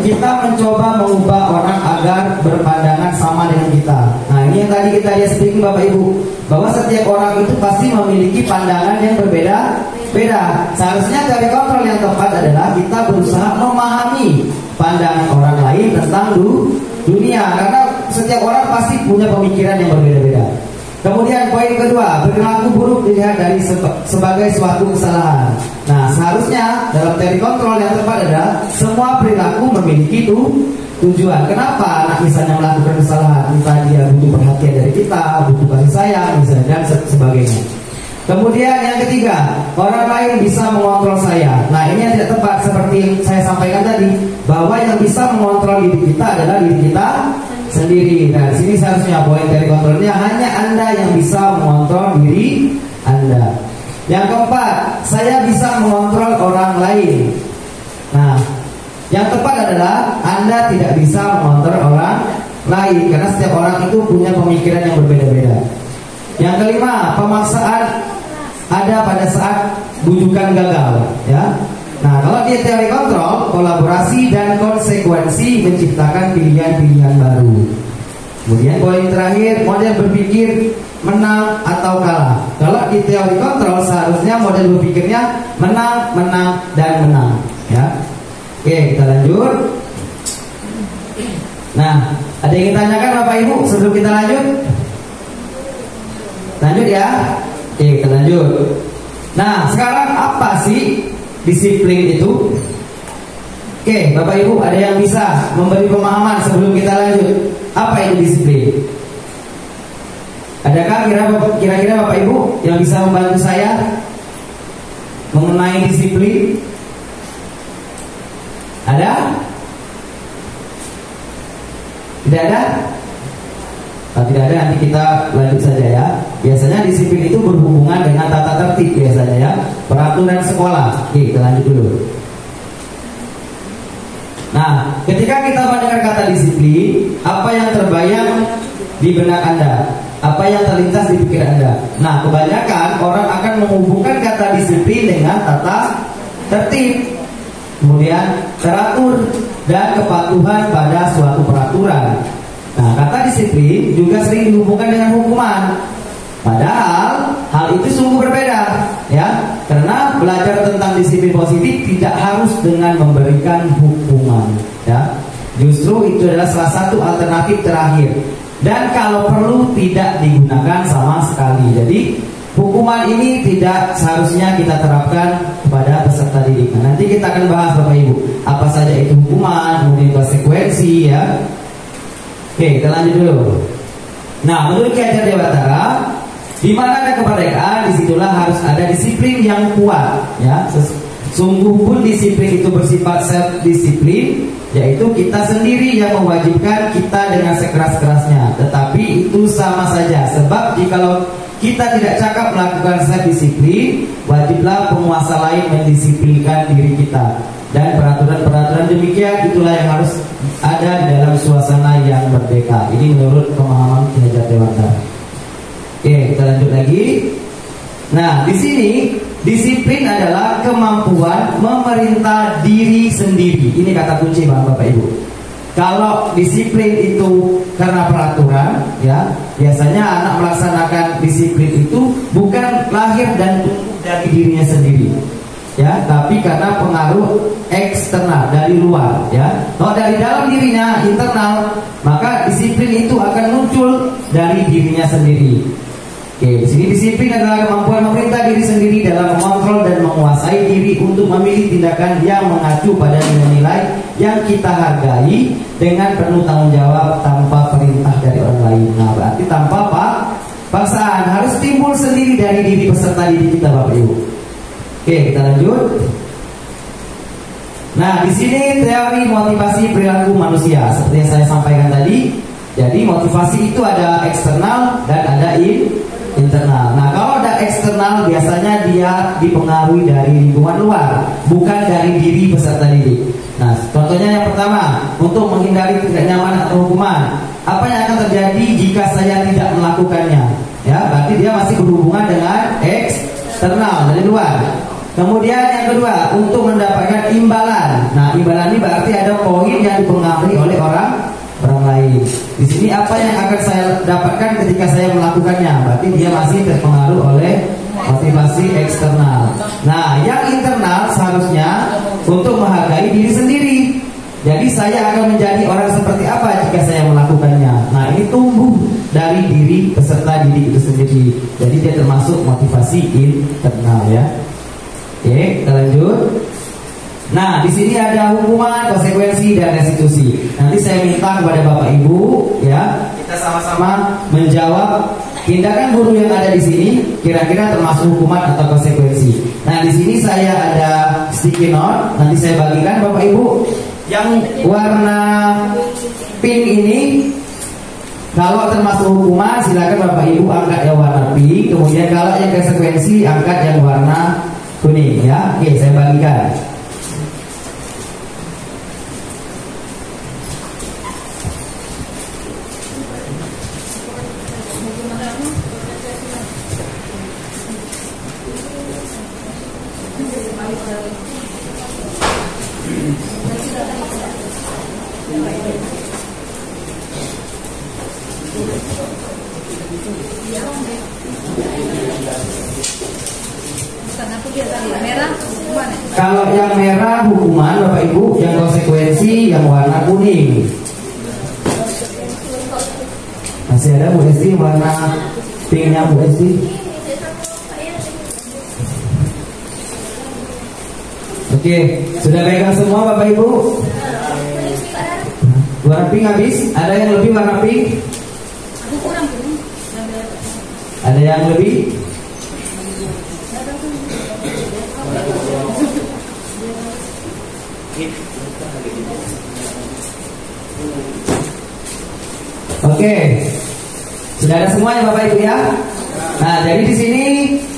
kita mencoba mengubah orang agar berpandangan sama dengan kita. Nah, ini yang tadi kita lihat speaking Bapak Ibu, bahwa setiap orang itu pasti memiliki pandangan yang berbeda-beda. Seharusnya teori kontrol yang tepat adalah kita berusaha memahami pandangan orang lain tentang dunia, karena setiap orang pasti punya pemikiran yang berbeda-beda. Kemudian poin kedua, perilaku buruk dilihat dari sebagai suatu kesalahan. Nah, seharusnya dalam teori kontrol yang tepat adalah semua perilaku memiliki tujuan. Kenapa anak misalnya melakukan kesalahan? Entah dia butuh perhatian dari kita, butuh kasih sayang, misalnya, dan sebagainya. Kemudian yang ketiga, orang lain bisa mengontrol saya. Nah, ini yang tidak tepat seperti yang saya sampaikan tadi, bahwa yang bisa mengontrol diri kita adalah diri kita sendiri. Nah, di sini seharusnya poin dari kontrolnya hanya Anda yang bisa mengontrol diri Anda. Yang keempat, saya bisa mengontrol orang lain. Nah, yang tepat adalah Anda tidak bisa mengontrol orang lain, karena setiap orang itu punya pemikiran yang berbeda-beda. Yang kelima, pemaksaan ada pada saat bujukan gagal, ya. Nah, kalau di teori kontrol, kolaborasi dan konsekuensi menciptakan pilihan-pilihan baru. Kemudian poin terakhir, model berpikir menang atau kalah. Kalau di teori kontrol seharusnya model berpikirnya menang, menang, dan menang, ya. Oke, kita lanjut. Nah, ada yang ditanyakan Bapak Ibu sebelum kita lanjut? Lanjut ya. Oke, kita lanjut. Nah, sekarang apa sih disiplin itu? Oke, Bapak Ibu, ada yang bisa memberi pemahaman sebelum kita lanjut? Apa itu disiplin? Adakah kira-kira Bapak Ibu yang bisa membantu saya mengenai disiplin? Ada? Tidak ada? Kalau tidak ada, nanti kita lanjut saja ya. Biasanya disiplin itu berhubungan dengan tata tertib biasanya ya, peraturan sekolah. Oke, kita lanjut dulu. Nah, ketika kita mendengar kata disiplin, apa yang terbayang di benak Anda? Apa yang terlintas di pikiran Anda? Nah, kebanyakan orang akan menghubungkan kata disiplin dengan tata tertib, kemudian teratur, dan kepatuhan pada suatu peraturan. Nah, kata disiplin juga sering dihubungkan dengan hukuman. Padahal hal itu sungguh berbeda, ya. Karena belajar tentang disiplin positif tidak harus dengan memberikan hukuman, ya. Justru itu adalah salah satu alternatif terakhir. Dan kalau perlu tidak digunakan sama sekali. Jadi hukuman ini tidak seharusnya kita terapkan kepada peserta didik. Nah, nanti kita akan bahas Bapak Ibu apa saja itu hukuman, kemudian konsekuensi, ya. Oke, kita lanjut dulu. Nah, menurut Ki Hajar Dewantara, di mana ada kemerdekaan, disitulah harus ada disiplin yang kuat, ya. Sungguh pun disiplin itu bersifat self-disiplin, yaitu kita sendiri yang mewajibkan kita dengan sekeras-kerasnya. Tetapi itu sama saja, sebab jikalau kita tidak cakap melakukan self-disiplin, wajiblah penguasa lain mendisiplinkan diri kita. Dan peraturan-peraturan demikian itulah yang harus ada di dalam suasana yang merdeka. Ini menurut pemahaman Ki Hajar Dewantara. Oke, kita lanjut lagi. Nah, di sini disiplin adalah kemampuan memerintah diri sendiri. Ini kata kunci Bapak Ibu. Kalau disiplin itu karena peraturan, ya, biasanya anak melaksanakan disiplin itu bukan lahir dan tumbuh dari dirinya sendiri, ya, tapi karena pengaruh eksternal dari luar, ya. Kalau dari dalam dirinya internal, maka disiplin itu akan muncul dari dirinya sendiri. Oke, di sini disiplin adalah kemampuan memerintah diri sendiri dalam mengontrol dan menguasai diri untuk memilih tindakan yang mengacu pada nilai-nilai yang kita hargai dengan penuh tanggung jawab tanpa perintah dari orang lain. Nah, berarti tanpa paksaan, harus timbul sendiri dari diri peserta didik kita, Bapak Ibu. Oke, kita lanjut. Nah, di sini teori motivasi perilaku manusia seperti yang saya sampaikan tadi. Jadi motivasi itu ada eksternal dan ada internal. Nah, kalau ada eksternal biasanya dia dipengaruhi dari lingkungan luar, bukan dari diri peserta didik. Nah, contohnya yang pertama, untuk menghindari tidak nyaman atau hukuman, apa yang akan terjadi jika saya tidak melakukannya? Ya, berarti dia masih berhubungan dengan eksternal dari luar. Kemudian yang kedua, untuk mendapatkan imbalan. Nah, imbalan ini berarti ada poin yang dipengaruhi oleh orang lain. Di sini apa yang akan saya dapatkan ketika saya melakukannya? Berarti dia masih terpengaruh oleh motivasi eksternal. Nah, yang internal seharusnya untuk menghargai diri sendiri. Jadi saya akan menjadi orang seperti apa jika saya melakukannya. Nah, ini tumbuh dari diri peserta didik itu sendiri. Jadi dia termasuk motivasi internal, ya. Oke, kita lanjut. Nah, di sini ada hukuman, konsekuensi, dan restitusi. Nanti saya minta kepada Bapak Ibu, ya, kita sama-sama menjawab tindakan guru yang ada di sini kira-kira termasuk hukuman atau konsekuensi. Nah, di sini saya ada sticky note. Nanti saya bagikan Bapak Ibu. Yang warna pink ini, kalau termasuk hukuman, silakan Bapak Ibu angkat yang warna pink. Kemudian kalau yang konsekuensi, angkat yang warna kuning, ya. Oke, saya bagikan. Kalau yang merah hukuman Bapak Ibu, yang konsekuensi yang warna kuning. Masih ada Bu Esti warna pinknya Bu Esti? Oke, sudah pegang semua Bapak Ibu? Warna pink habis. Ada yang lebih warna pink? Ada yang lebih? Oke, sudah ada semuanya Bapak Ibu ya. Nah, jadi di sini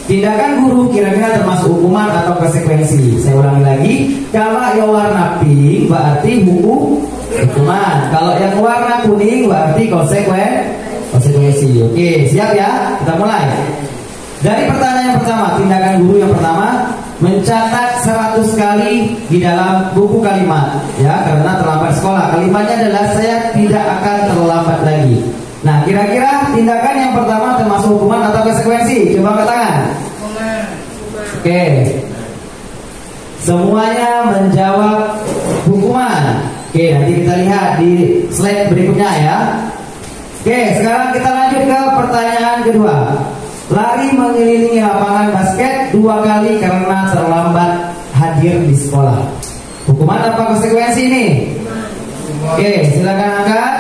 tindakan guru kira-kira termasuk hukuman atau konsekuensi. Saya ulangi lagi, kalau yang warna pink berarti hukuman. Kalau yang warna kuning berarti konsekuensi. Oke, siap ya? Kita mulai. Dari pertanyaan yang pertama, tindakan guru yang pertama, mencatat 100 kali di dalam buku kalimat, ya, karena terlambat sekolah. Kalimatnya adalah saya tidak akan terlambat lagi. Nah, kira-kira tindakan yang pertama termasuk hukuman atau konsekuensi? Coba angkat tangan. Oke, semuanya menjawab hukuman. Oke, nanti kita lihat di slide berikutnya ya. Oke, sekarang kita lanjut ke pertanyaan kedua. Lari mengelilingi lapangan basket 2 kali karena terlambat hadir di sekolah. Hukuman apa konsekuensi ini? Oke, silakan angkat.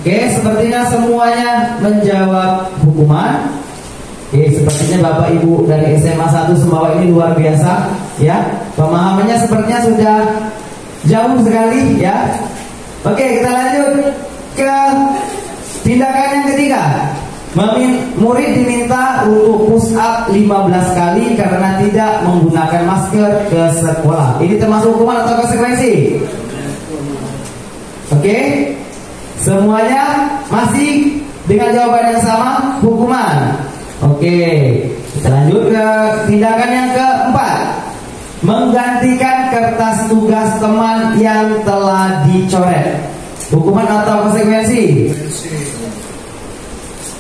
Oke, sepertinya semuanya menjawab hukuman. Oke, sepertinya Bapak Ibu dari SMA 1 Sumbawa ini luar biasa ya. Pemahamannya sepertinya sudah jauh sekali ya. Oke, kita lanjut ke tindakan yang ketiga. Murid diminta untuk push up 15 kali karena tidak menggunakan masker ke sekolah. Ini termasuk hukuman atau konsekuensi? Oke, semuanya masih dengan jawaban yang sama, hukuman. Oke, kita lanjut ke tindakan yang keempat. Menggantikan kertas tugas teman yang telah dicoret. Hukuman atau konsekuensi?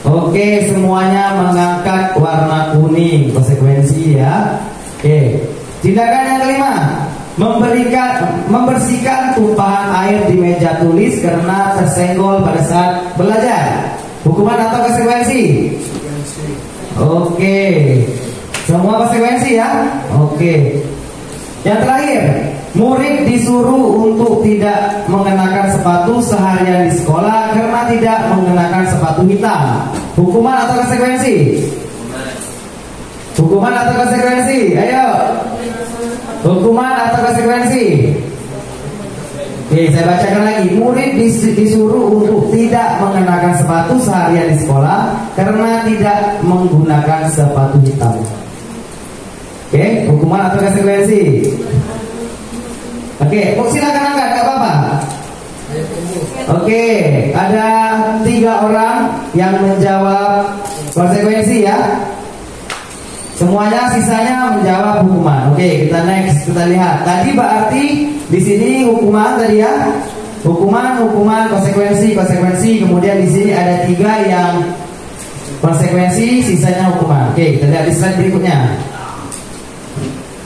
Oke, semuanya mengangkat warna kuning, konsekuensi ya. Oke, tindakan yang kelima, membersihkan tumpahan air di meja tulis karena tersenggol pada saat belajar. Hukuman atau konsekuensi? Oke, semua konsekuensi ya. Oke, yang terakhir, murid disuruh untuk tidak mengenakan sepatu seharian di sekolah karena tidak mengenakan sepatu hitam. Hukuman atau konsekuensi? Hukuman atau konsekuensi? Ayo. Hukuman atau konsekuensi? Oke, saya bacakan lagi. Murid disuruh untuk tidak mengenakan sepatu seharian di sekolah karena tidak menggunakan sepatu hitam. Oke, hukuman atau konsekuensi? Oke, silakan angkat, gak apa-apa. Oke, ada 3 orang yang menjawab konsekuensi ya. Semuanya sisanya menjawab hukuman. Oke, kita next, kita lihat. Tadi berarti di sini hukuman tadi ya. Hukuman, konsekuensi. Kemudian di sini ada 3 yang konsekuensi, sisanya hukuman. Oke, kita lihat di slide berikutnya.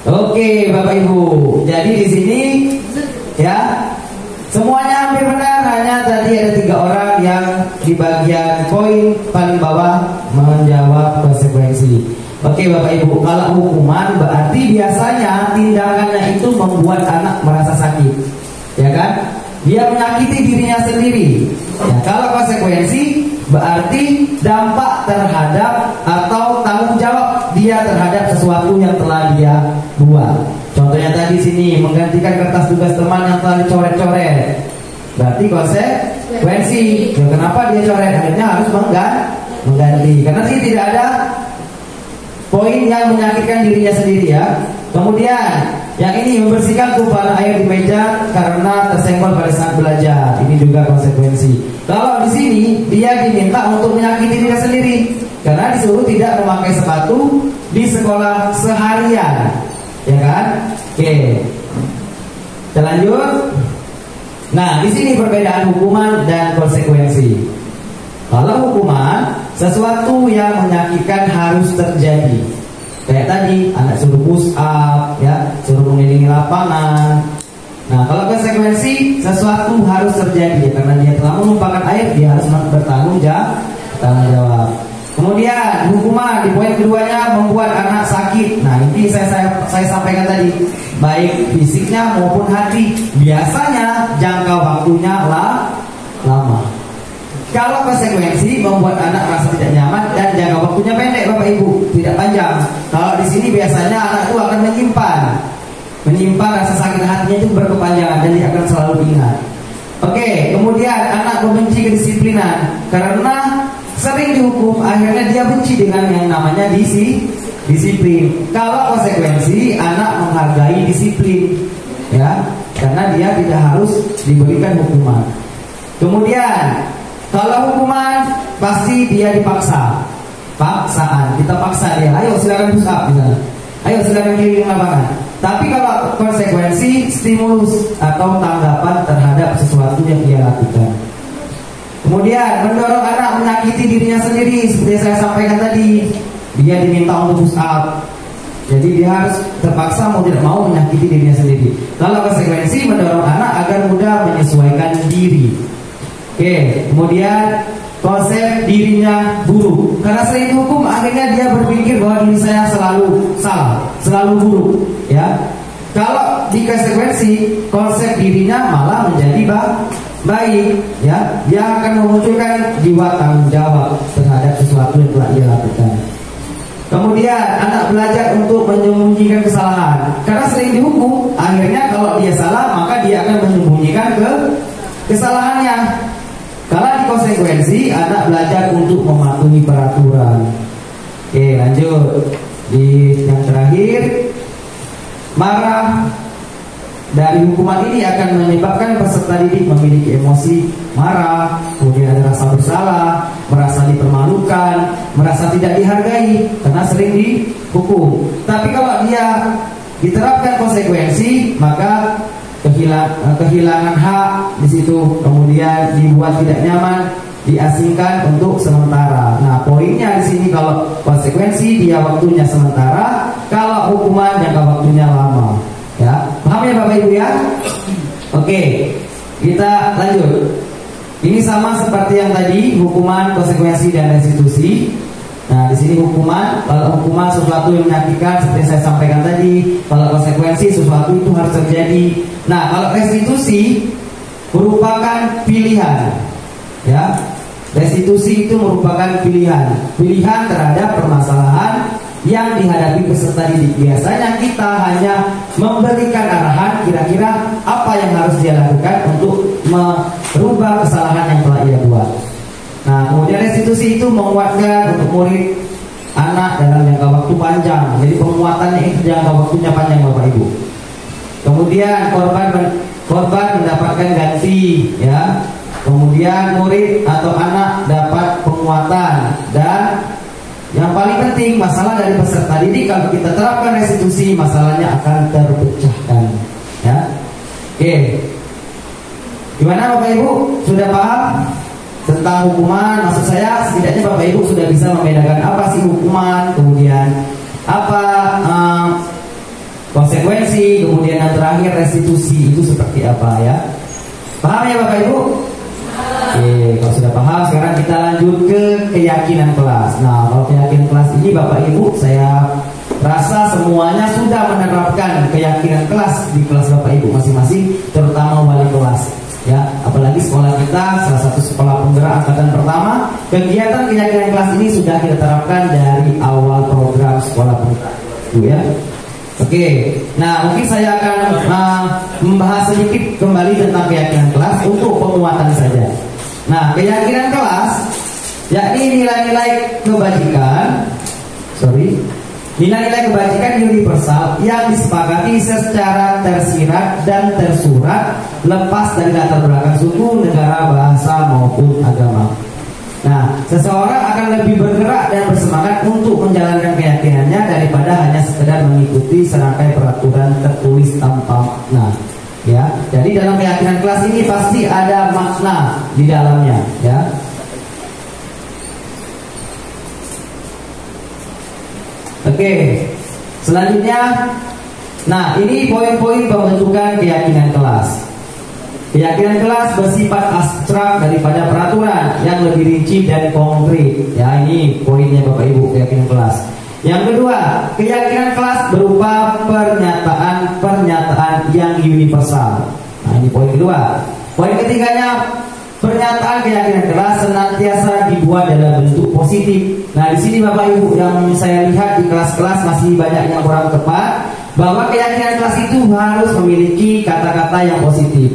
Oke, Bapak Ibu. Jadi di sini ya semuanya hampir benar, hanya tadi ada 3 orang yang di bagian poin paling bawah menjawab konsekuensi. Oke, Bapak Ibu, kalau hukuman berarti biasanya tindakannya itu membuat anak merasa sakit, ya kan? Dia menyakiti dirinya sendiri. Ya, kalau konsekuensi berarti dampak terhadap atau tanggung jawab dia terhadap sesuatu yang telah dia buat. Contohnya tadi sini menggantikan kertas tugas teman yang telah dicoret-coret. Berarti konsekuensi. Ya, kenapa dia coret? Akhirnya harus mengganti. Karena sini tidak ada poin yang menyakitkan dirinya sendiri ya. Kemudian yang ini membersihkan tumpahan air di meja karena tersenggol pada saat belajar. Ini juga konsekuensi. Kalau di sini dia diminta untuk menyakiti dirinya sendiri karena disuruh tidak memakai sepatu di sekolah seharian, ya kan? Oke, kita lanjut. Nah, di sini perbedaan hukuman dan konsekuensi. Kalau hukuman, sesuatu yang menyakitkan harus terjadi. Kayak tadi, anak suruh push up, ya, suruh mengelilingi lapangan. Nah, kalau konsekuensi, sesuatu harus terjadi, ya, karena dia telah menumpahkan air, dia harus bertanggung jawab. Kemudian hukuman di poin keduanya membuat anak sakit. Nah ini saya sampaikan tadi, baik fisiknya maupun hati. Biasanya jangka waktunya lama. Kalau konsekuensi membuat anak merasa tidak nyaman dan jangka waktunya pendek, Bapak Ibu, tidak panjang. Kalau di sini biasanya anak itu akan menyimpan rasa sakit hatinya itu berkepanjangan, jadi akan selalu diingat. Oke, kemudian anak membenci kedisiplinan karena sering dihukum, akhirnya dia benci dengan yang namanya disiplin. Kalau konsekuensi, anak menghargai disiplin, ya, karena dia tidak harus diberikan hukuman. Kemudian kalau hukuman pasti dia paksaan, kita paksa dia, ayo silakan push up misalnya, ayo silakan keliling lapangan. Tapi kalau konsekuensi, stimulus atau tanggapan terhadap sesuatu yang dia lakukan. Kemudian mendorong anak menyakiti dirinya sendiri, seperti saya sampaikan tadi, dia diminta untuk push up, jadi dia harus terpaksa mau tidak mau menyakiti dirinya sendiri. Kalau konsekuensi, mendorong anak agar mudah menyesuaikan diri. Oke, kemudian konsep dirinya buruk, karena sering dihukum akhirnya dia berpikir bahwa diri saya selalu salah, selalu buruk, ya. Kalau di konsekuensi, konsep dirinya malah menjadi baik, ya. Dia akan memunculkan jiwa tanggung jawab terhadap sesuatu yang telah ia lakukan. Kemudian anak belajar untuk menyembunyikan kesalahan, karena sering dihukum akhirnya kalau dia salah maka dia akan menyembunyikan kesalahannya. Kalau di konsekuensi, anak belajar untuk mematuhi peraturan. Oke, lanjut. Di yang terakhir, marah dari hukuman ini akan menyebabkan peserta didik memiliki emosi marah, kemudian ada rasa bersalah, merasa dipermalukan, merasa tidak dihargai karena sering dihukum. Tapi kalau dia diterapkan konsekuensi, maka kehilangan hak di situ, kemudian dibuat tidak nyaman, diasingkan untuk sementara. Nah, poinnya di sini kalau konsekuensi dia waktunya sementara, kalau hukuman jangka waktunya lama. Ya, paham ya Bapak Ibu ya? Oke, kita lanjut. Ini sama seperti yang tadi, hukuman, konsekuensi dan restitusi. Nah, di sini hukuman, kalau hukuman sesuatu yang menyakitkan seperti saya sampaikan tadi, kalau konsekuensi sesuatu itu harus terjadi. Nah, kalau restitusi merupakan pilihan, ya. Restitusi itu merupakan pilihan terhadap permasalahan yang dihadapi peserta didik. Biasanya kita hanya memberikan arahan kira-kira apa yang harus dia lakukan untuk merubah kesalahan yang telah ia buat. Nah, kemudian restitusi itu menguatkan untuk murid anak dalam jangka waktu panjang. Jadi penguatannya itu jangka waktunya panjang Bapak Ibu. Kemudian korban mendapatkan ganti, ya. Kemudian murid atau anak dapat penguatan. Dan yang paling penting, masalah dari peserta didik, kalau kita terapkan restitusi, masalahnya akan terpecahkan, ya. Oke, gimana Bapak Ibu? Sudah paham tentang hukuman? Maksud saya setidaknya Bapak Ibu sudah bisa membedakan apa sih hukuman, kemudian apa konsekuensi, kemudian yang terakhir restitusi itu seperti apa, ya. Paham ya Bapak Ibu? Oke, kalau sudah paham, sekarang kita lanjut ke keyakinan kelas. Nah, kalau keyakinan kelas ini Bapak Ibu, saya rasa semuanya sudah menerapkan keyakinan kelas di kelas Bapak Ibu masing-masing, terutama wali kelas, ya. Apalagi sekolah kita salah satu sekolah penggerak angkatan pertama, kegiatan keyakinan kelas ini sudah kita terapkan dari awal program sekolah penggerak itu, ya. Oke, nah mungkin saya akan membahas sedikit kembali tentang keyakinan kelas untuk penguatan saja. Nah, keyakinan kelas yakni nilai-nilai kebajikan, nilai-nilai kebajikan universal yang disepakati secara tersirat dan tersurat, lepas dari latar belakang suku, negara, bahasa maupun agama. Nah, seseorang akan lebih bergerak dan bersemangat untuk menjalankan keyakinannya daripada hanya sekedar mengikuti serangkai peraturan tertulis tanpa makna, ya. Jadi dalam keyakinan kelas ini pasti ada makna di dalamnya, ya. Oke, selanjutnya, nah ini poin-poin pembentukan keyakinan kelas. Keyakinan kelas bersifat abstrak daripada peraturan yang lebih rinci dan konkret. Ya, ini poinnya Bapak Ibu, keyakinan kelas. Yang kedua, keyakinan kelas berupa pernyataan yang universal. Nah, ini poin kedua. Poin ketiganya, pernyataan keyakinan kelas senantiasa dibuat dalam bentuk positif. Nah, di sini Bapak Ibu yang saya lihat di kelas-kelas masih banyak yang kurang tepat, bahwa keyakinan kelas itu harus memiliki kata-kata yang positif.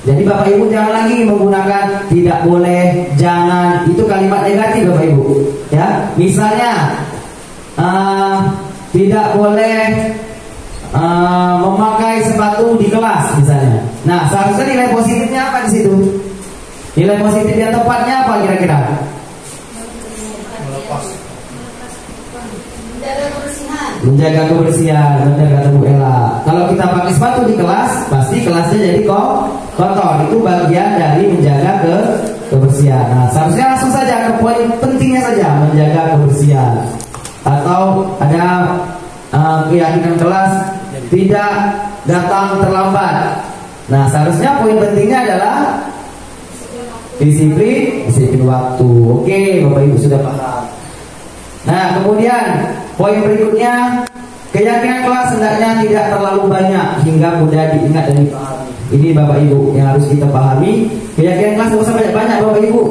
Jadi Bapak Ibu jangan lagi menggunakan tidak boleh, jangan, itu kalimat negatif Bapak Ibu. Ya, misalnya tidak boleh memakai sepatu di kelas misalnya. Nah, seharusnya nilai positifnya apa di situ? Nilai positif yang tepatnya apa kira-kira? Menjaga kebersihan, benar kata Bu Ella. Kalau kita pakai sepatu di kelas, pasti kelasnya jadi kotor. Itu bagian dari menjaga kebersihan. Nah, seharusnya langsung saja ke poin pentingnya saja, menjaga kebersihan. Atau ada keyakinan kelas tidak datang terlambat. Nah, seharusnya poin pentingnya adalah disiplin waktu. Oke, Bapak Ibu sudah paham. Nah, kemudian poin berikutnya, keyakinan kelas hendaknya tidak terlalu banyak hingga mudah diingat dan dipahami. Ini Bapak Ibu yang harus kita pahami. Keyakinan kelas tidak usah banyak-banyak Bapak Ibu.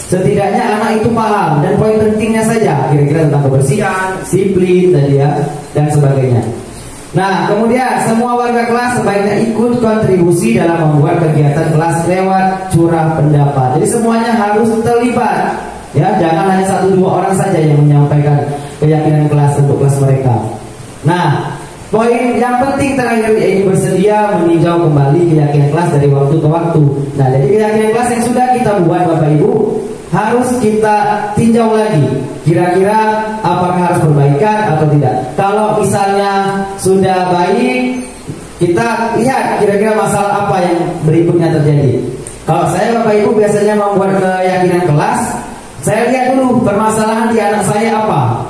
Setidaknya anak itu paham dan poin pentingnya saja, kira-kira tentang kebersihan, disiplin tadi ya, dan sebagainya. Nah, kemudian semua warga kelas sebaiknya ikut kontribusi dalam membuat kegiatan kelas lewat curah pendapat. Jadi semuanya harus terlibat. Ya, jangan hanya 1-2 orang saja yang menyampaikan keyakinan kelas untuk kelas mereka. Nah, poin yang penting terakhir yaitu bersedia meninjau kembali keyakinan kelas dari waktu ke waktu. Nah, jadi keyakinan kelas yang sudah kita buat Bapak Ibu harus kita tinjau lagi. Kira-kira apakah harus perbaikan atau tidak. Kalau misalnya sudah baik, kita lihat kira-kira masalah apa yang berikutnya terjadi. Kalau saya Bapak Ibu biasanya membuat keyakinan kelas, saya lihat dulu permasalahan di anak saya apa.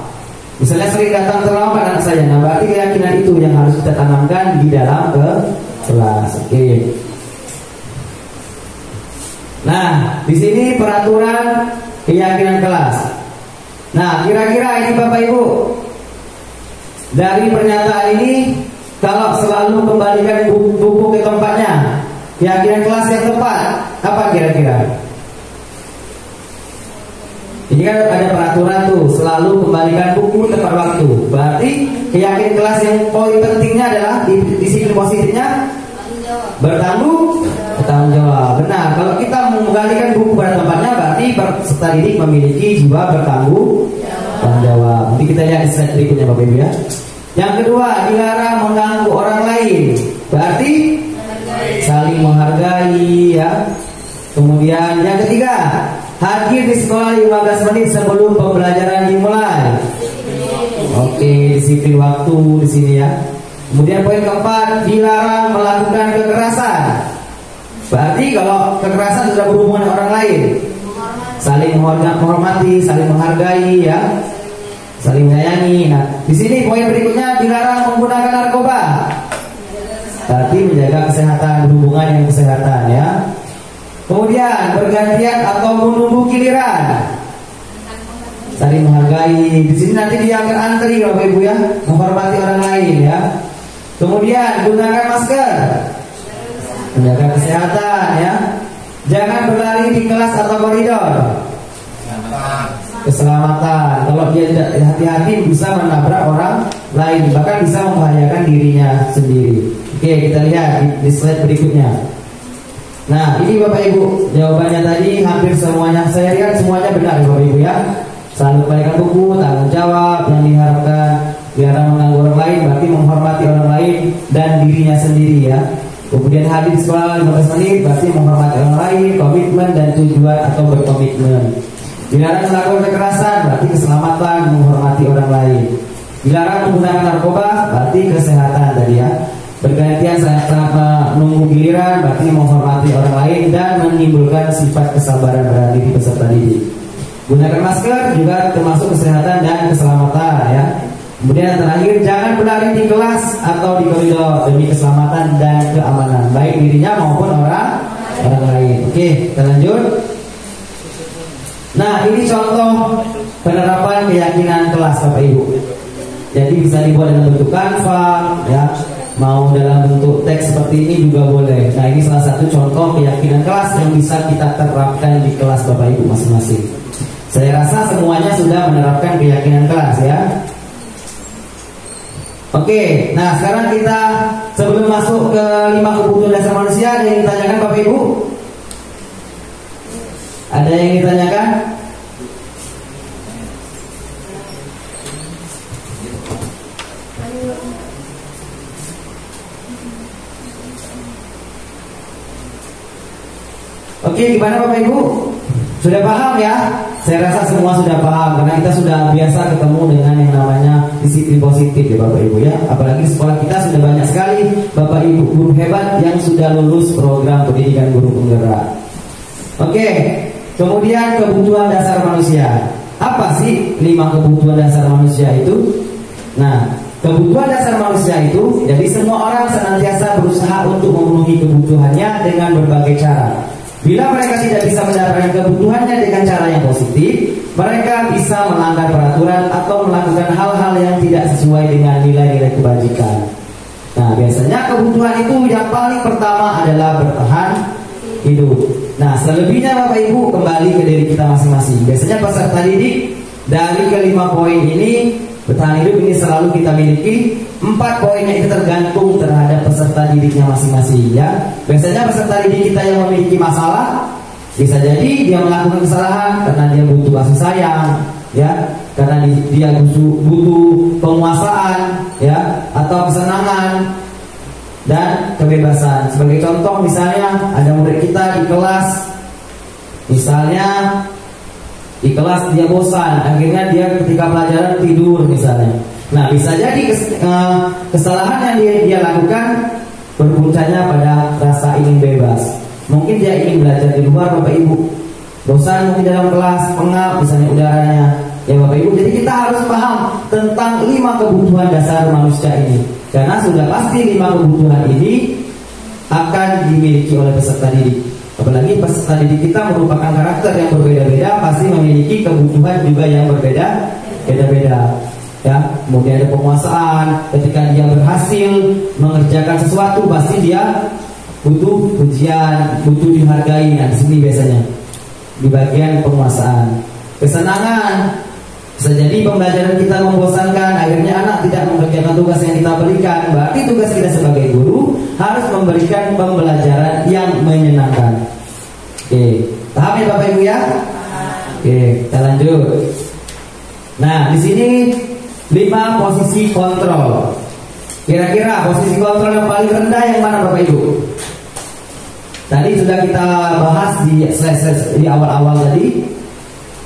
Misalnya sering datang terlambat anak saya, nah berarti keyakinan itu yang harus kita tanamkan di dalam kelas. Oke. Nah, di sini peraturan keyakinan kelas. Nah, kira-kira ini Bapak Ibu, dari pernyataan ini, kalau selalu kembalikan buku ke tempatnya, keyakinan kelas yang tepat, apa kira-kira? Ini kan ada peraturan tuh, selalu kembalikan buku tepat waktu. Berarti keyakinan kelas yang poin pentingnya adalah disiplin positifnya bertanggung jawab. Benar, kalau kita mengembalikan buku pada tempatnya, berarti peserta didik memiliki jiwa bertanggung jawab. Nanti kita lihat di slide berikutnya Bapak Ibu ya. Yang kedua, dilarang mengganggu orang lain. Berarti saling menghargai ya. Kemudian yang ketiga, hadir di sekolah 15 menit sebelum pembelajaran dimulai. Oke, disiplin waktu di sini ya. Kemudian poin keempat, dilarang melakukan kekerasan. Berarti kalau kekerasan sudah berhubungan dengan orang lain, saling menghormati, saling menghargai ya, saling menyayangi. Nah, di sini poin berikutnya, dilarang menggunakan narkoba. Berarti menjaga kesehatan, berhubungan dengan kesehatan ya. Kemudian bergantian atau menunggu giliran, saling menghargai. Di sini nanti dia akan antri Bapak Ibu ya, menghormati orang lain ya. Kemudian gunakan masker, menjaga kesehatan ya. Jangan berlari di kelas atau koridor. Keselamatan. Kalau dia tidak hati-hati bisa menabrak orang lain, bahkan bisa membahayakan dirinya sendiri. Oke, kita lihat di slide berikutnya. Nah, ini Bapak Ibu, jawabannya tadi hampir semuanya. Saya lihat semuanya benar Bapak Ibu ya. Selalu kembalikan buku, tanggung jawab yang diharapkan, dilarang mengganggu orang lain, berarti menghormati orang lain dan dirinya sendiri ya. Kemudian hadir di sekolah 15 menit, berarti menghormati orang lain, komitmen dan tujuan atau berkomitmen. Dilarang melakukan kekerasan, berarti keselamatan, menghormati orang lain. Dilarang menggunakan narkoba, berarti kesehatan tadi ya. Bergantian saat menunggu giliran, berarti menghormati orang lain dan menimbulkan sifat kesabaran pada diri peserta didik. Gunakan masker juga termasuk kesehatan dan keselamatan ya. Kemudian yang terakhir, jangan berlari di kelas atau di koridor demi keselamatan dan keamanan baik dirinya maupun orang orang lain. Oke, kita lanjut. Nah, ini contoh penerapan keyakinan kelas Bapak Ibu. Jadi bisa dibuat dalam bentuk Canva, ya, mau dalam bentuk teks seperti ini juga boleh. Nah, ini salah satu contoh keyakinan kelas yang bisa kita terapkan di kelas Bapak Ibu masing-masing. Saya rasa semuanya sudah menerapkan keyakinan kelas, ya. Oke, nah sekarang kita sebelum masuk ke 5 kebutuhan dasar manusia, ada yang ditanyakan Bapak Ibu? Ada yang ditanyakan? Oke, gimana Bapak Ibu? Sudah paham ya? Saya rasa semua sudah paham karena kita sudah biasa ketemu dengan yang namanya disiplin positif ya Bapak Ibu ya. Apalagi di sekolah kita sudah banyak sekali Bapak Ibu guru hebat yang sudah lulus program pendidikan guru penggerak. Oke, kemudian kebutuhan dasar manusia. Apa sih 5 kebutuhan dasar manusia itu? Nah, kebutuhan dasar manusia itu, jadi semua orang senantiasa berusaha untuk memenuhi kebutuhannya dengan berbagai cara. Bila mereka tidak bisa mendapatkan kebutuhannya dengan cara yang positif, mereka bisa melanggar peraturan atau melakukan hal-hal yang tidak sesuai dengan nilai-nilai kebajikan. Nah, biasanya kebutuhan itu yang paling pertama adalah bertahan hidup. Nah, selebihnya Bapak Ibu kembali ke diri kita masing-masing. Biasanya peserta didik dari ke-5 poin ini, bertahan hidup ini selalu kita miliki. 4 poinnya itu tergantung terhadap peserta didiknya masing-masing ya. Biasanya peserta didik kita yang memiliki masalah, bisa jadi dia melakukan kesalahan karena dia butuh kasih sayang ya, karena dia butuh penguasaan ya, atau kesenangan dan kebebasan. Sebagai contoh misalnya ada murid kita di kelas, misalnya di kelas dia bosan, akhirnya dia ketika pelajaran tidur misalnya. Nah, bisa jadi kesalahan yang dia lakukan berpuncaknya pada rasa ingin bebas. Mungkin dia ingin belajar di luar Bapak Ibu, bosan mungkin dalam kelas, pengap misalnya udaranya ya Bapak Ibu. Jadi kita harus paham tentang 5 kebutuhan dasar manusia ini, karena sudah pasti 5 kebutuhan ini akan dimiliki oleh peserta didik. Apalagi peserta didik kita merupakan karakter yang berbeda-beda, pasti memiliki kebutuhan juga yang berbeda-beda. Ya, kemudian ada penguasaan. Ketika dia berhasil mengerjakan sesuatu, pasti dia butuh pujian, butuh dihargai. Nah, di sini biasanya di bagian penguasaan. Kesenangan, bisa jadi pembelajaran kita membosankan, akhirnya anak tidak mengerjakan tugas yang kita berikan. Berarti tugas kita sebagai guru harus memberikan pembelajaran yang menyenangkan. Oke, paham ya Bapak Ibu ya? Oke, kita lanjut. Nah, di sini 5 posisi kontrol. Kira-kira posisi kontrol yang paling rendah yang mana Bapak Ibu? Tadi sudah kita bahas di slide di awal-awal tadi.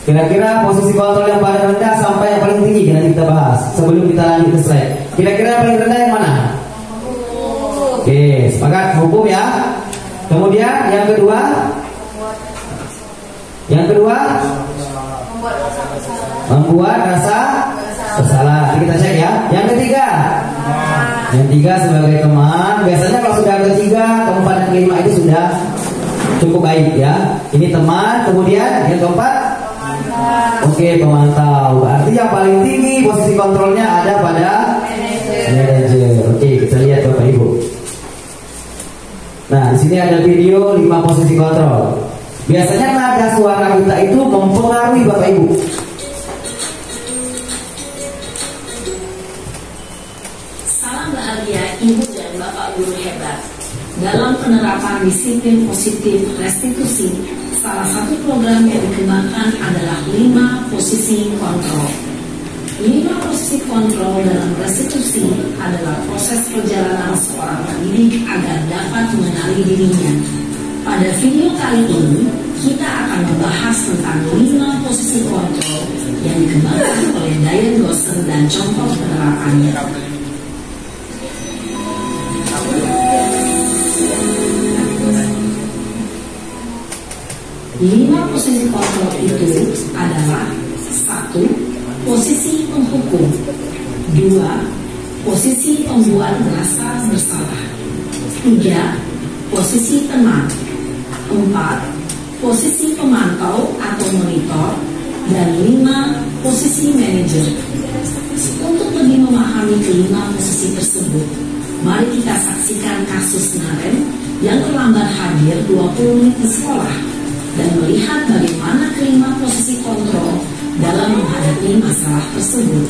Kira-kira posisi kontrol yang paling rendah sampai yang paling tinggi yang kita bahas sebelum kita lanjut ke slide. Kira-kira yang paling rendah yang mana? Oke, sepakat hukum ya. Kemudian yang kedua membuat rasa bersalah. Kita cek ya. Yang ketiga sebagai teman. Biasanya kalau sudah ketiga, keempat dan kelima itu sudah cukup baik ya. Ini teman. Kemudian yang keempat, oke, pemantau. Berarti yang paling tinggi posisi kontrolnya ada pada manajer. Oke, kita lihat Bapak Ibu. Nah, di sini ada video 5 posisi kontrol. Biasanya nada suara kita itu mempengaruhi Bapak Ibu. Salam bahagia Ibu dan Bapak Guru hebat. Dalam penerapan disiplin positif restitusi, salah satu program yang dikembangkan adalah 5 posisi kontrol. 5 posisi kontrol dalam restitusi adalah proses perjalanan seorang pendidik agar dapat mengenali dirinya. Pada video kali ini, kita akan membahas tentang 5 posisi kontrol yang dikembangkan oleh Diane Dawson dan contoh penerapannya. 5 posisi kontrol itu adalah 1. Posisi penghukum, 2. Posisi pembuat merasa bersalah, 3. Posisi teman, 4. Posisi pemantau atau monitor. Dan 5. Posisi manajer. Untuk lebih memahami kelima posisi tersebut, mari kita saksikan kasus Naren yang terlambat hadir 20 menit di sekolah dan melihat bagaimana kelima posisi kontrol dalam menghadapi masalah tersebut.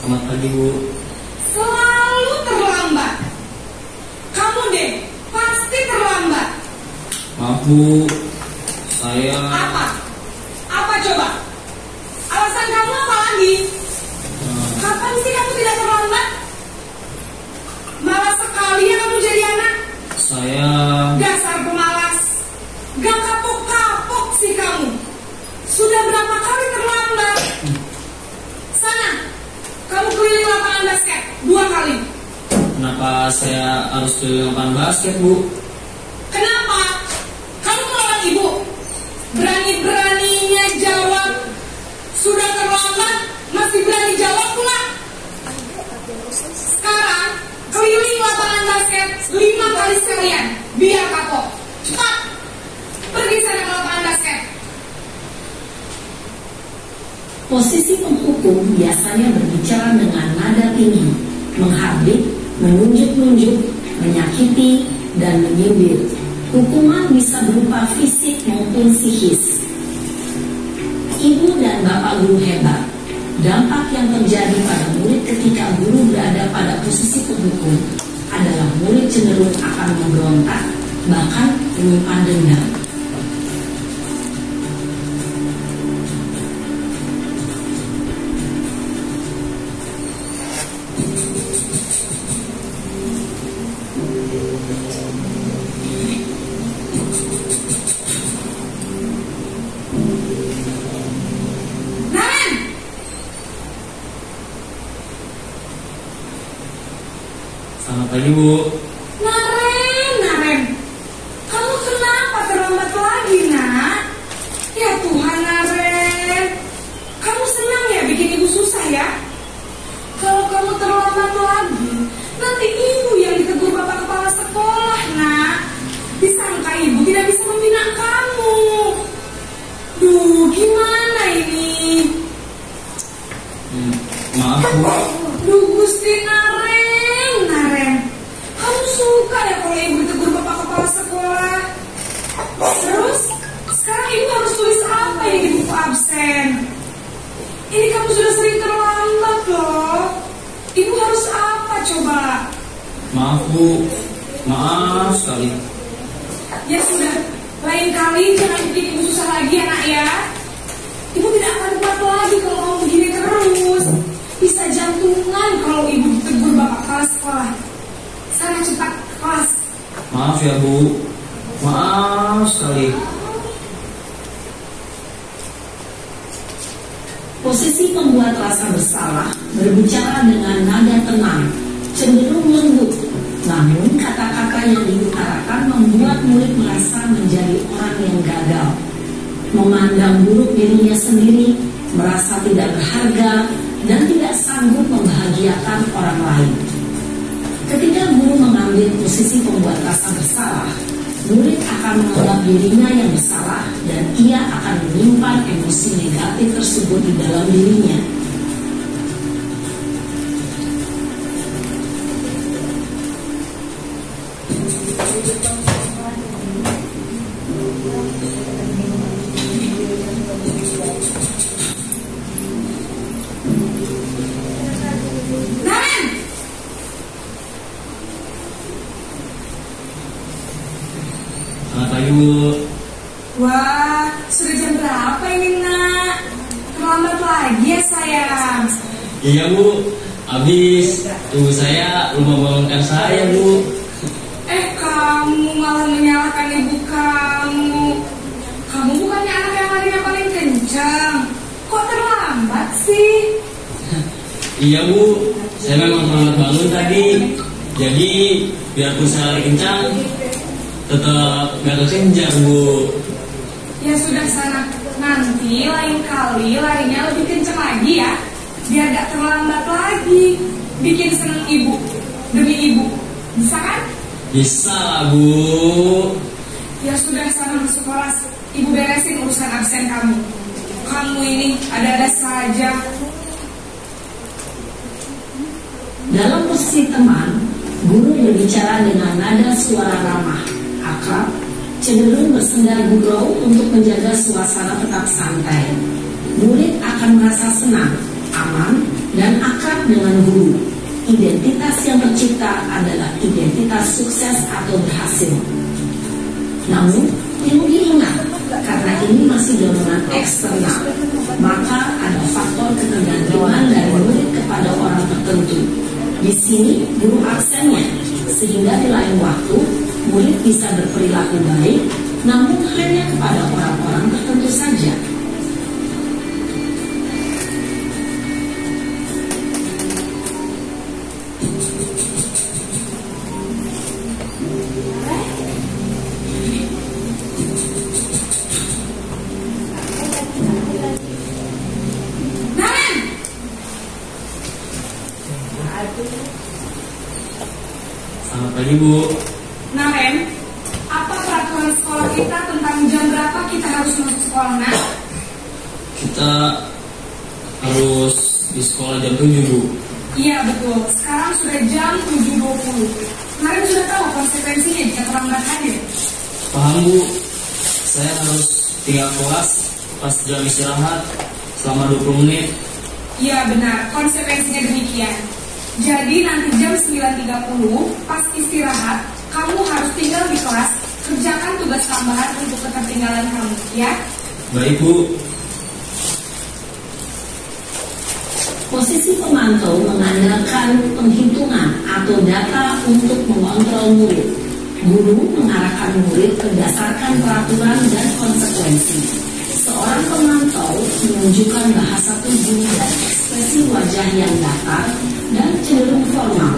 Selamat pagi, Bu. Selalu terlambat. Kamu deh, pasti terlambat. Maaf, Bu. Saya... Apa? Apa coba? Alasan kamu apa lagi? Kapan sih kamu tidak terlambat? Malas sekali ya kamu jadi anak. Saya... Dasar pemalas. Gak kapok-kapok sih kamu. Sudah berapa kali terlambat? Sana, kamu keliling lapangan basket 2 kali. Kenapa saya harus keliling lapangan basket, Bu? Kenapa? Kamu melawan ibu. Berani-beraninya jawab. Sudah terlambat, masih berani jawab pula. Sekarang, keliling lapangan basket 5 kali sekalian. Biar kapok. Cepat. Pergi sana ke lapangan basket. Posisi penghukum biasanya berbicara dengan nada tinggi, menghardik, menunjuk-nunjuk, menyakiti, dan menyindir. Hukuman bisa berupa fisik maupun psikis. Ibu dan bapak guru hebat. Dampak yang terjadi pada murid ketika guru berada pada posisi penghukum adalah murid cenderung akan memberontak, bahkan menyimpan dendam. Selamat pagi, Bu. Naren. Kamu kenapa terlambat lagi, nak? Ya Tuhan, Naren. Kamu senang ya bikin ibu susah ya? Kalau kamu terlambat lagi, nanti ibu yang ditegur bapak kepala sekolah, nak. Disangka ibu tidak bisa membina kamu. Duh, gimana ini? Maaf, Bu. Duh, Gusti Naren. Kamu suka ya kalau ibu ditegur bapak kepala sekolah? Terus, sekarang ibu harus tulis apa yang di buku absen? Ini kamu sudah sering terlambat loh. Ibu harus apa coba? Maaf, Bu. Maaf sekali. Ya sudah, lain kali jangan bikin ibu susah lagi ya, nak ya. Ibu tidak akan kuat lagi kalau kamu begini terus. Bisa jantungan kalau ibu ditegur bapak kepala sekolah. Sana cepat ke kelas. Maaf ya, Bu. Maaf sekali. Posisi pembuat rasa bersalah berbicara dengan nada tenang, cenderung lembut. Namun kata-kata yang diutarakan membuat murid merasa menjadi orang yang gagal, memandang buruk dirinya sendiri, merasa tidak berharga, dan tidak sanggup membahagiakan orang lain. Ketika guru mengambil posisi pembuat rasa bersalah, murid akan menganggap dirinya yang bersalah dan ia akan menyimpan emosi negatif tersebut di dalam dirinya. Selamat pagi, Bu. Wah, sudah jam berapa ini, nak? Terlambat lagi ya, sayang. Iya, Bu. Habis ibu saya lupa bangunkan saya, Bu. Kamu malah menyalahkan ibu kamu. Kamu bukannya anak yang larinya paling kencang. Kok terlambat sih? Iya Bu, saya memang terlambat bangun tadi. Jadi biarpun saya lari kencang, tetap gak kekejar Bu. Ya sudah sana, nanti lain kali larinya lebih kencang lagi ya, biar gak terlambat lagi. Bikin seneng ibu, demi ibu, bisa kan? Bisa lah Bu. Ya sudah sana masuk kelas, ibu beresin urusan absen kamu. Kamu ini ada-ada saja. Dalam posisi teman, guru berbicara dengan nada suara ramah, akrab, cenderung bersendar gurau untuk menjaga suasana tetap santai. Murid akan merasa senang, aman, dan akrab dengan guru. Identitas yang tercipta adalah identitas sukses atau berhasil. Namun, perlu diingat, karena ini masih dorongan eksternal, maka ada faktor ketergantungan dari murid kepada orang tertentu. Di sini guru absennya, sehingga di lain waktu murid bisa berperilaku baik, namun hanya kepada orang-orang tertentu saja. Selamat pagi Bu. Nah Ren, apa peraturan sekolah kita tentang jam berapa kita harus masuk sekolah, Nak? Kita harus di sekolah jam 7 Bu. Iya betul, sekarang sudah jam 7.20. Kemarin sudah tahu konsekuensinya jika terlambat hadir. Paham Bu, saya harus tinggal kelas pas jam istirahat selama 20 menit. Iya benar, konsekuensinya demikian. Jadi nanti jam 9.30 pas istirahat, kamu harus tinggal di kelas, kerjakan tugas tambahan untuk ketertinggalan kamu, ya? Baik Bu. Posisi pemantau mengandalkan penghitungan atau data untuk mengontrol murid. Guru mengarahkan murid berdasarkan peraturan dan konsekuensi. Seorang pemantau menunjukkan bahasa tubuh dan ekspresi wajah yang datar dan cenderung formal.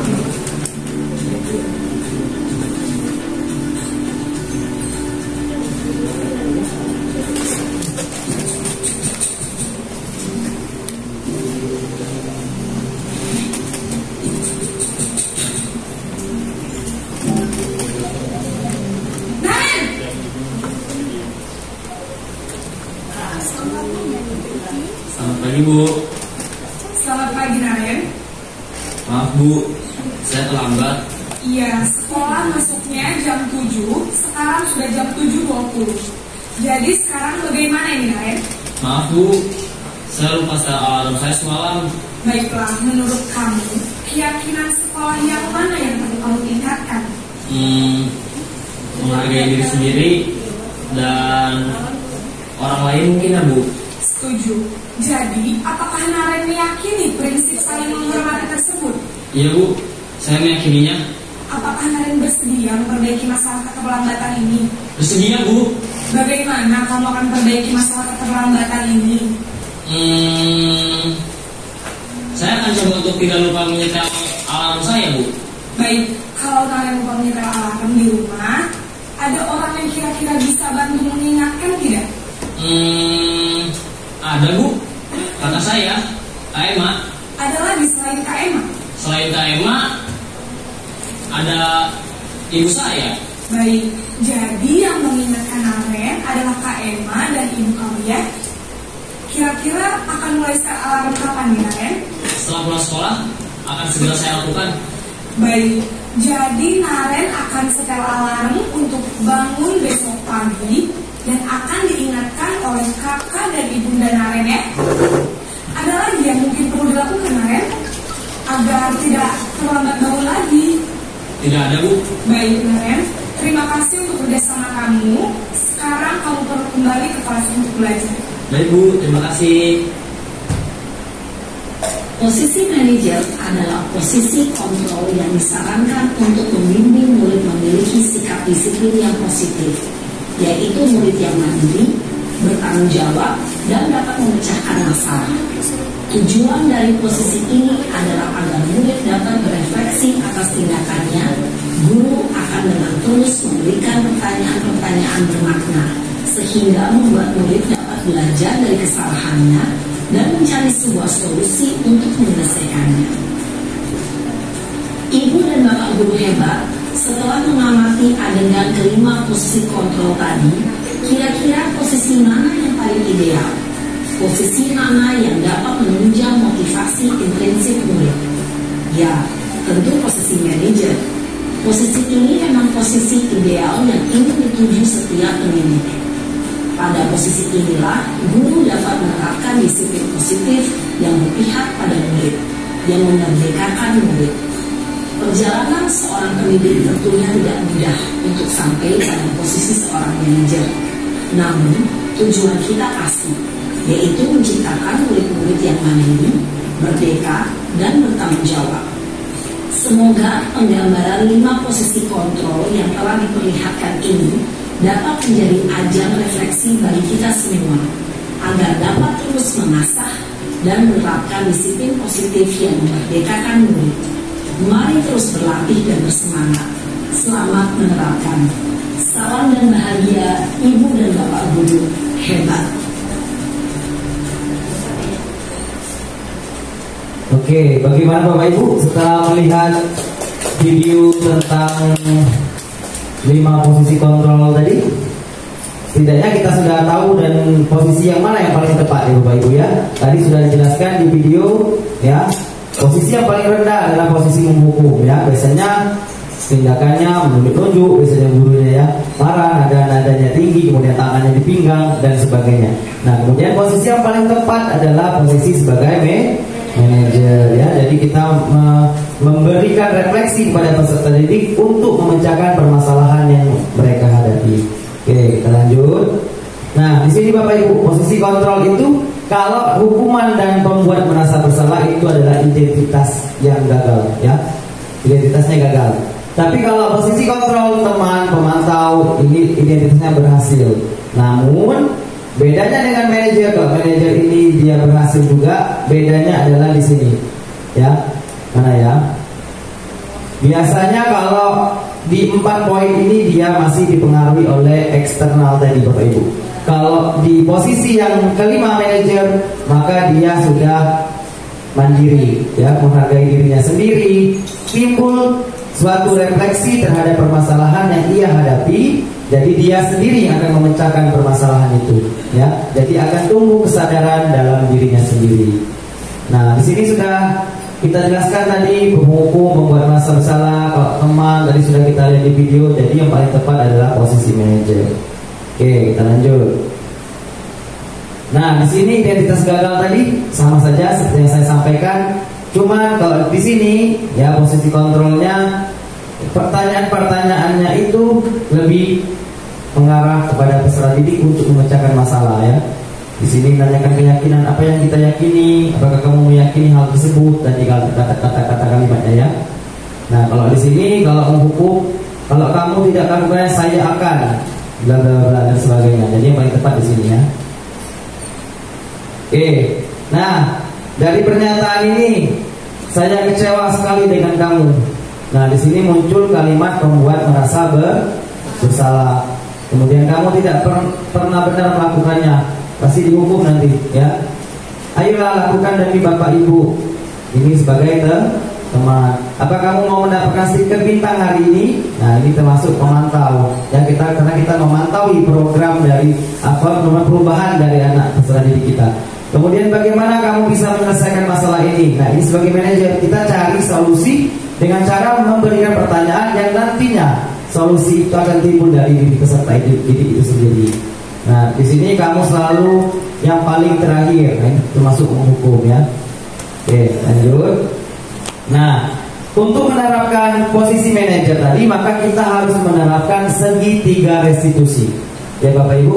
Selamat pagi Bu. Selamat pagi Naren. Maaf Bu, saya terlambat. Iya, sekolah masuknya jam 7, sekarang sudah jam 7.20. Jadi sekarang bagaimana ini Naren? Maaf Bu, saya lupa setel alarm saya semalam. Baiklah, menurut kamu, keyakinan sekolah yang mana yang perlu kamu tingkatkan? Menghargai diri sendiri dan orang lain mungkin ya Bu. Setuju. Jadi, apakah Naren meyakini prinsip saling menghormati tersebut? Iya Bu, saya meyakininya. Apakah Naren bersedia memperbaiki masalah keterlambatan ini? Bersedia Bu. Bagaimana kamu akan memperbaiki masalah keterlambatan ini? Saya akan coba untuk tidak lupa menyetel alarm saya Bu. Baik, kalau Naren lupa menyetel alarm di rumah, ada orang yang kira-kira bisa bantu mengingatkan tidak? Ada Bu, kata saya, Kak Emma. Ada lagi selain Kak Emma? Selain Kak Emma, ada ibu saya. Baik, jadi yang mengingatkan Naren adalah Kak Emma dan ibu kamu ya? Kira-kira akan mulai start alarm kapan nih Naren? Setelah pulang sekolah, akan segera saya lakukan. Baik, jadi Naren akan setel alarm untuk bangun besok pagi dan akan diingatkan oleh kakak dan ibunda Naren ya. Ada lagi yang mungkin perlu dilakukan Naren agar tidak terlambat bangun lagi? Tidak ada Bu. Baik Naren, terima kasih untuk kerjasama kamu. Sekarang kamu perlu kembali ke kelas untuk belajar. Baik Bu, terima kasih. Posisi manajer adalah posisi kontrol yang disarankan untuk membimbing murid memiliki sikap disiplin yang positif, yaitu murid yang mandiri, bertanggung jawab, dan dapat memecahkan masalah. Tujuan dari posisi ini adalah agar murid dapat berefleksi atas tindakannya. Guru akan dengan tulus memberikan pertanyaan-pertanyaan bermakna, sehingga membuat murid dapat belajar dari kesalahannya dan mencari sebuah solusi untuk menyelesaikannya. Ibu dan bapak guru hebat, setelah mengamati adegan kelima posisi kontrol tadi, kira-kira posisi mana yang paling ideal? Posisi mana yang dapat menunjang motivasi intrinsik murid? Ya, tentu posisi manajer. Posisi ini memang posisi ideal yang ingin dituju setiap pendidik. Pada posisi inilah, guru dapat menerapkan disiplin positif yang berpihak pada murid, yang memerdekakan murid. Perjalanan seorang pendidik tentunya tidak mudah untuk sampai pada posisi seorang manajer. Namun, tujuan kita pasti, yaitu menciptakan murid-murid yang mandiri, merdeka, dan bertanggung jawab. Semoga penggambaran 5 posisi kontrol yang telah diperlihatkan ini dapat menjadi ajang refleksi bagi kita semua, agar dapat terus mengasah dan menerapkan disiplin positif yang memerdekakan murid. Mari terus berlatih dan bersemangat. Selamat menerapkan. Salam dan bahagia Ibu dan Bapak Guru hebat. Oke, bagaimana Bapak Ibu setelah melihat video tentang 5 posisi kontrol tadi? Setidaknya kita sudah tahu dan posisi yang mana yang paling tepat ya Bapak Ibu ya. Tadi sudah dijelaskan di video ya. Posisi yang paling rendah adalah posisi menghukum ya. Biasanya tindakannya menunjuk-nunjuk, biasanya gurunya ya marah, nadanya tinggi, kemudian tangannya di pinggang dan sebagainya. Nah, kemudian posisi yang paling tepat adalah posisi sebagai manajer ya. Jadi kita memberikan refleksi kepada peserta didik untuk memecahkan permasalahan yang mereka hadapi. Oke, kita lanjut. Nah, di sini Bapak Ibu, posisi kontrol itu kalau hukuman dan pembuat merasa bersalah itu adalah identitas yang gagal ya. Identitasnya gagal. Tapi kalau posisi kontrol teman, pemantau, ini identitasnya berhasil. Namun bedanya dengan manajer, kalau manajer ini dia berhasil juga, bedanya adalah di sini, ya, mana ya? Biasanya kalau di 4 poin ini dia masih dipengaruhi oleh eksternal tadi, Bapak Ibu. Kalau di posisi yang kelima manajer, maka dia sudah mandiri, ya, menghargai dirinya sendiri, timbul suatu refleksi terhadap permasalahan yang ia hadapi. Jadi dia sendiri yang akan memecahkan permasalahan itu, ya. Jadi akan tumbuh kesadaran dalam dirinya sendiri. Nah, di sini sudah kita jelaskan tadi menghukum, membuat merasa bersalah, kalau teman tadi sudah kita lihat di video. Jadi yang paling tepat adalah posisi manajer. Oke, kita lanjut. Nah, di sini identitas gagal tadi sama saja seperti yang saya sampaikan. Cuma kalau di sini ya posisi kontrolnya, pertanyaan-pertanyaannya itu lebih mengarah kepada peserta didik untuk memecahkan masalah ya. Di sini menanyakan keyakinan apa yang kita yakini, apakah kamu meyakini hal tersebut, dan tinggal kata-kata kalimatnya ya. Nah, kalau di sini kalau menghukum, kalau kamu tidak lakukannya saya akan bla bla bla dan sebagainya. Jadi yang paling tepat di sini ya. Oke. Nah, dari pernyataan ini saya kecewa sekali dengan kamu. Nah, di sini muncul kalimat membuat merasa bersalah. Kemudian kamu tidak pernah benar melakukannya, pasti dihukum nanti, ya. Ayolah lakukan demi Bapak Ibu. Ini sebagai teman. Apa kamu mau mendapatkan stiker bintang hari ini? Nah, ini termasuk pemantau. Ya, karena kita memantaui program dari perubahan dari anak peserta didik kita. Kemudian bagaimana kamu bisa menyelesaikan masalah ini? Nah, ini sebagai manajer kita cari solusi dengan cara memberikan pertanyaan yang nantinya solusi itu akan timbul dari diri peserta didik itu sendiri. Nah, di sini kamu selalu yang paling terakhir, nah, ini termasuk menghukum ya. Oke, lanjut. Nah, untuk menerapkan posisi manajer tadi, maka kita harus menerapkan segitiga restitusi. Ya Bapak Ibu,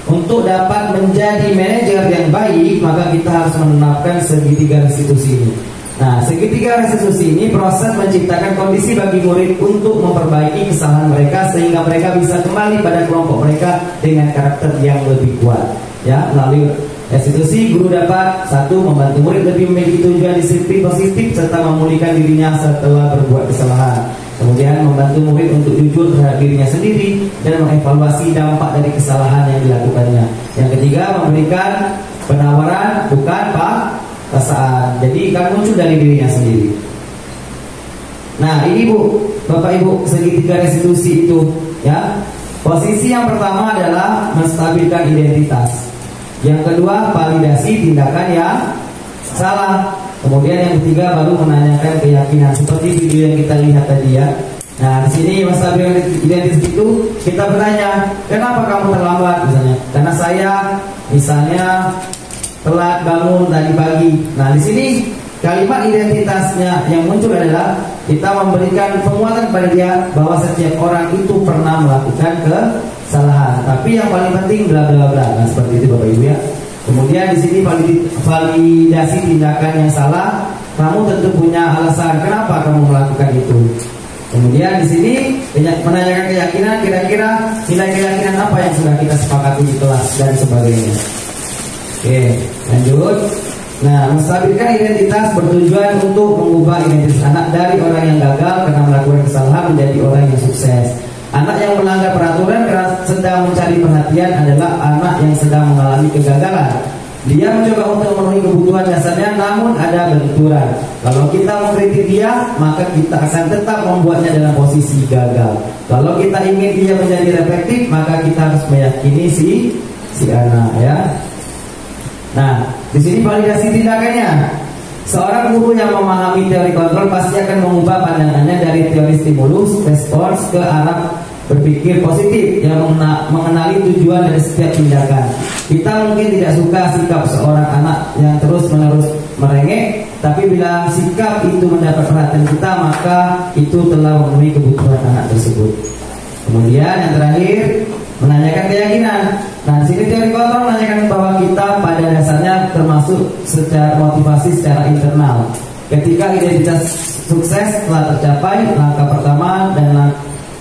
untuk dapat menjadi manajer yang baik, maka kita harus menerapkan segitiga restitusi ini. Nah, segitiga restitusi ini proses menciptakan kondisi bagi murid untuk memperbaiki kesalahan mereka sehingga mereka bisa kembali pada kelompok mereka dengan karakter yang lebih kuat. Ya, melalui Restitusi, guru dapat satu, membantu murid lebih memiliki tujuan disiplin positif serta memulihkan dirinya setelah berbuat kesalahan. Kemudian membantu murid untuk jujur terhadap dirinya sendiri dan mengevaluasi dampak dari kesalahan yang dilakukannya. Yang ketiga, memberikan penawaran bukan paksaan. Jadi kan muncul dari dirinya sendiri. Nah, ini Bu, Bapak Ibu, segitiga restitusi itu ya. Posisi yang pertama adalah menstabilkan identitas. Yang kedua, validasi tindakan yang salah. Kemudian yang ketiga baru menanyakan keyakinan seperti video yang kita lihat tadi ya. Nah, di sini menstabilkan identitas itu kita bertanya, kenapa kamu terlambat misalnya? Karena saya misalnya telat bangun tadi pagi. Nah, di sini kalimat identitasnya yang muncul adalah kita memberikan penguatan kepada dia bahwa setiap orang itu pernah melakukan kesalahan. Tapi yang paling penting bla bla bla. Nah, seperti itu Bapak Ibu ya. Kemudian di sini validasi tindakan yang salah. Kamu tentu punya alasan kenapa kamu melakukan itu. Kemudian di sini menanyakan keyakinan, kira-kira nilai keyakinan apa yang sudah kita sepakati di kelas dan sebagainya. Oke, lanjut. Nah, menstabilkan identitas bertujuan untuk mengubah identitas anak dari orang yang gagal karena melakukan kesalahan menjadi orang yang sukses. Anak yang melanggar peraturan karena sedang mencari perhatian adalah anak yang sedang mengalami kegagalan. Dia mencoba untuk memenuhi kebutuhan dasarnya namun ada benturan. Kalau kita mengkritik dia, maka kita akan tetap membuatnya dalam posisi gagal. Kalau kita ingin dia menjadi reflektif, maka kita harus meyakini si anak ya. Nah, di sini validasi tindakannya. Seorang guru yang memahami teori kontrol pasti akan mengubah pandangannya dari teori stimulus respons ke arah berpikir positif yang mengenali tujuan dari setiap tindakan. Kita mungkin tidak suka sikap seorang anak yang terus-menerus merengek, tapi bila sikap itu mendapat perhatian kita, maka itu telah memenuhi kebutuhan anak tersebut. Kemudian yang terakhir, menanyakan keyakinan. Nah, di sini teori kontrol menanyakan bahwa kita pada dasarnya termasuk secara motivasi secara internal. Ketika identitas sukses telah tercapai, langkah pertama dan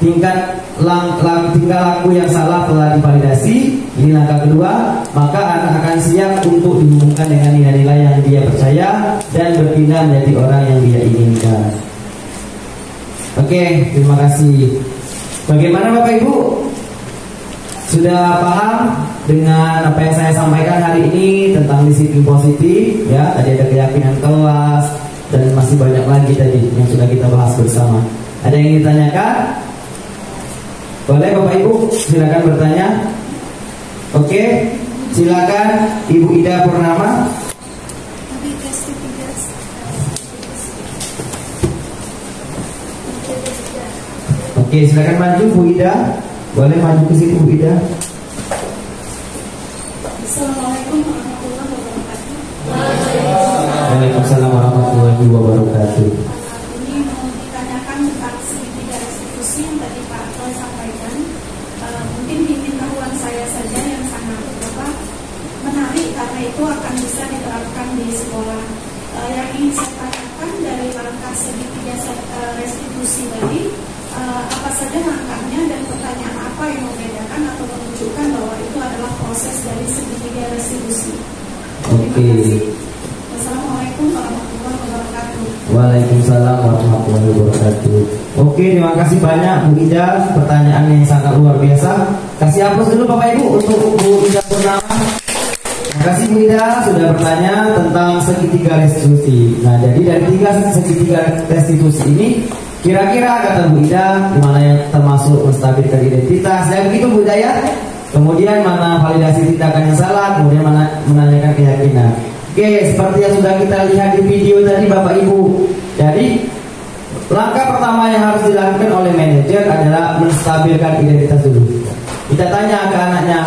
tingkah laku yang salah telah divalidasi, ini langkah kedua, maka anak akan siap untuk dihubungkan dengan nilai-nilai yang dia percaya dan berpindah menjadi orang yang dia inginkan. Oke, terima kasih. Bagaimana Bapak Ibu? Sudah paham dengan apa yang saya sampaikan hari ini tentang disiplin positif ya? Tadi ada keyakinan kelas dan masih banyak lagi tadi yang sudah kita bahas bersama. Ada yang ditanyakan? Boleh Bapak Ibu, silakan bertanya. Oke, silakan Ibu Ida Purnama. Oke, silakan maju Bu Ida. Boleh maju ke situ Bu Ida. Assalamualaikum warahmatullahi wabarakatuh. Waalaikumsalam warahmatullahi wabarakatuh. Ini mau ditanyakan tentang segitiga restitusi yang tadi Pak Roy sampaikan. Mungkin pengetahuan saya saja yang sangat menarik karena itu akan bisa diterapkan di sekolah. Yang ingin saya tanyakan dari langkah segitiga restitusi tadi, apa saja langkahnya dan pertanyaan apa yang membedakan atau menunjukkan bahwa itu adalah proses dari segitiga restitusi. Oke. Wassalamualaikum warahmatullahi wabarakatuh. Waalaikumsalam warahmatullahi wabarakatuh. Oke, terima kasih banyak Bu Ida, pertanyaan yang sangat luar biasa. Kasih aplaus dulu Bapak Ibu untuk Bu Ida Purnama. Terima kasih Bu Ida sudah bertanya tentang segitiga restitusi. Nah, jadi dari segitiga restitusi ini, kira-kira kata Bu Ida di mana yang termasuk menstabilkan identitas, dan begitu Bu Ida ya. Kemudian mana validasi tindakan yang salah, kemudian mana menanyakan keyakinan. Oke, seperti yang sudah kita lihat di video tadi Bapak Ibu. Jadi langkah pertama yang harus dilakukan oleh manajer adalah menstabilkan identitas dulu. Kita tanya ke anaknya,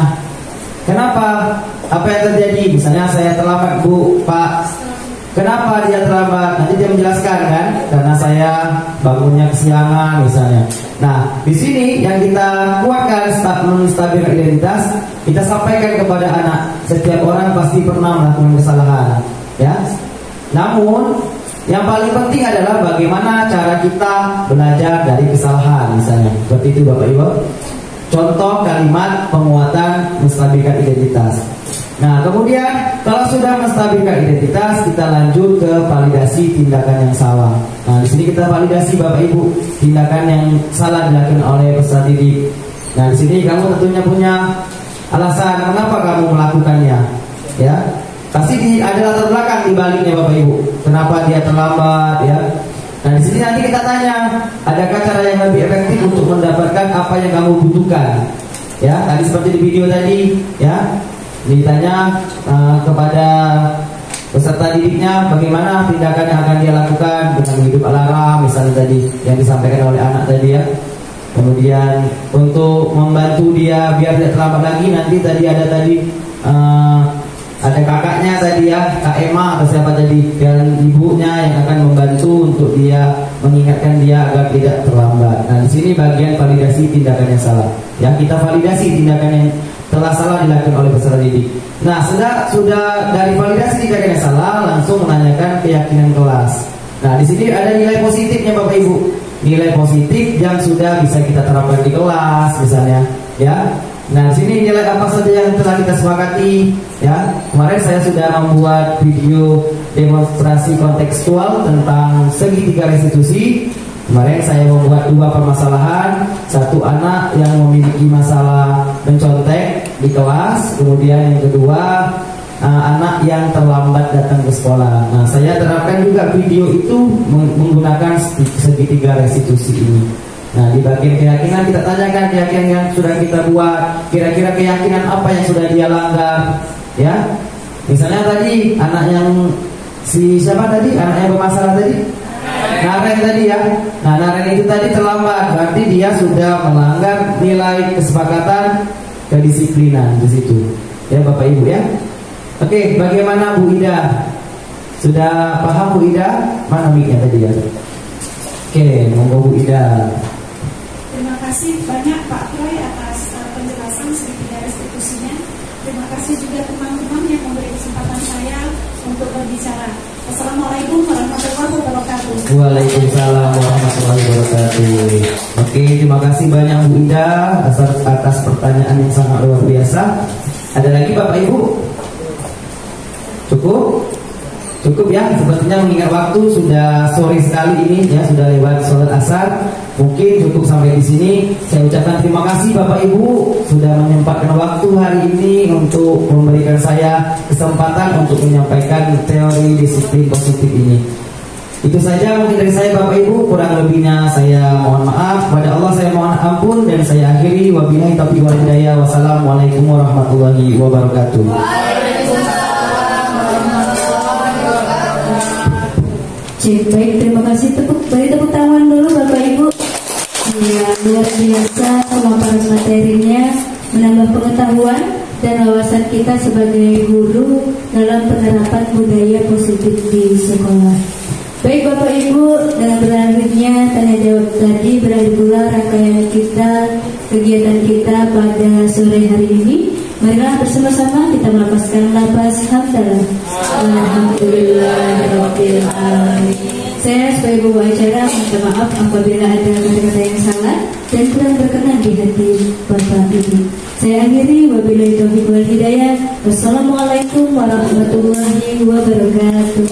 kenapa? Apa yang terjadi? Misalnya saya terlambat Bu, Pak. Kenapa dia terlambat? Nanti dia menjelaskan kan? Karena saya bangunnya kesiangan misalnya. Nah, di sini yang kita kuatkan menstabilkan identitas, kita sampaikan kepada anak, setiap orang pasti pernah melakukan kesalahan, ya. Namun, yang paling penting adalah bagaimana cara kita belajar dari kesalahan, misalnya. Seperti itu Bapak Ibu. Contoh kalimat penguatan menstabilkan identitas. Nah, kemudian kalau sudah menstabilkan identitas, kita lanjut ke validasi tindakan yang salah. Nah, di sini kita validasi Bapak Ibu tindakan yang salah dilakukan oleh peserta didik. Nah, di sini kamu tentunya punya alasan kenapa kamu melakukannya, ya. Pasti ada latar belakang di baliknya Bapak Ibu. Kenapa dia terlambat, ya? Nah, di sini nanti kita tanya, adakah cara yang lebih efektif untuk mendapatkan apa yang kamu butuhkan? Ya, tadi seperti di video tadi, ya. Ditanya kepada peserta didiknya bagaimana tindakan yang akan dia lakukan dengan menghidup alarm misalnya tadi yang disampaikan oleh anak tadi, ya. Kemudian untuk membantu dia biar tidak terlambat lagi, nanti tadi ada kakaknya tadi, ya, Kak Emma atau siapa tadi, dan ibunya yang akan membantu untuk dia mengingatkan dia agar tidak terlambat. Nah, di sini bagian validasi tindakan yang salah. Ya, kita validasi tindakan yang telah salah dilakukan oleh peserta didik. Nah, sudah dari validasi tindakan yang salah, langsung menanyakan keyakinan kelas. Nah, di sini ada nilai positifnya Bapak Ibu. Nilai positif yang sudah bisa kita terapkan di kelas misalnya, ya. Nah, di sini nilai apa saja yang telah kita sepakati, ya. Kemarin saya sudah membuat video demonstrasi kontekstual tentang segitiga restitusi. Kemarin saya membuat 2 permasalahan, satu anak yang memiliki masalah mencontek di kelas, kemudian yang kedua anak yang terlambat datang ke sekolah. Nah, saya terapkan juga video itu menggunakan segitiga restitusi ini. Nah, di bagian keyakinan kita tanyakan keyakinan yang sudah kita buat, kira-kira keyakinan apa yang sudah dia langgar, ya. Misalnya tadi anak yang siapa tadi, anak yang bermasalah tadi, Naren tadi, ya. Nah, Naren itu tadi terlambat, berarti dia sudah melanggar nilai kesepakatan kedisiplinan di situ, ya Bapak Ibu, ya. Oke, bagaimana Bu Ida? Sudah paham Bu Ida? Mana mic-nya tadi, ya? Oke, monggo Bu Ida. Terima kasih banyak Pak Troy atas penjelasan segitiga restitusinya. Terima kasih juga teman-teman yang memberi kesempatan saya untuk berbicara. Assalamualaikum warahmatullahi wabarakatuh. Waalaikumsalam warahmatullahi wabarakatuh. Oke, terima kasih banyak Bu Ida atas pertanyaan yang sangat luar biasa. Ada lagi Bapak Ibu? Cukup? Cukup, ya. Sepertinya mengingat waktu sudah sore sekali ini, ya, sudah lewat sholat asar. Mungkin cukup sampai di sini. Saya ucapkan terima kasih Bapak Ibu sudah menyempatkan waktu hari ini untuk memberikan saya kesempatan untuk menyampaikan teori disiplin positif ini. Itu saja mungkin dari saya Bapak Ibu. Kurang lebihnya saya mohon maaf. Kepada Allah saya mohon ampun dan saya akhiri. Wabillahi taufiq wal hidayah. Wassalamualaikum warahmatullahi wabarakatuh. Baik, terima kasih. Beri tepuk tangan dulu Bapak Ibu. Ya, luar biasa pemaparan materinya, menambah pengetahuan dan wawasan kita sebagai guru dalam penerapan budaya positif di sekolah. Baik Bapak Ibu, dengan berakhirnya tanya jawab tadi, berakhir pula rangkaian kita, kegiatan kita pada sore hari ini. Marilah bersama-sama kita melafazkan lafaz hamdalah. Alhamdulillahirabbil alamin. Saya sebagai pembawa acara minta maaf apabila ada kata-kata yang salah dan kurang berkenan di hati Bapak Ibu. Saya akhiri, wabillahi taufiq wal hidayah. Wassalamualaikum warahmatullahi wabarakatuh.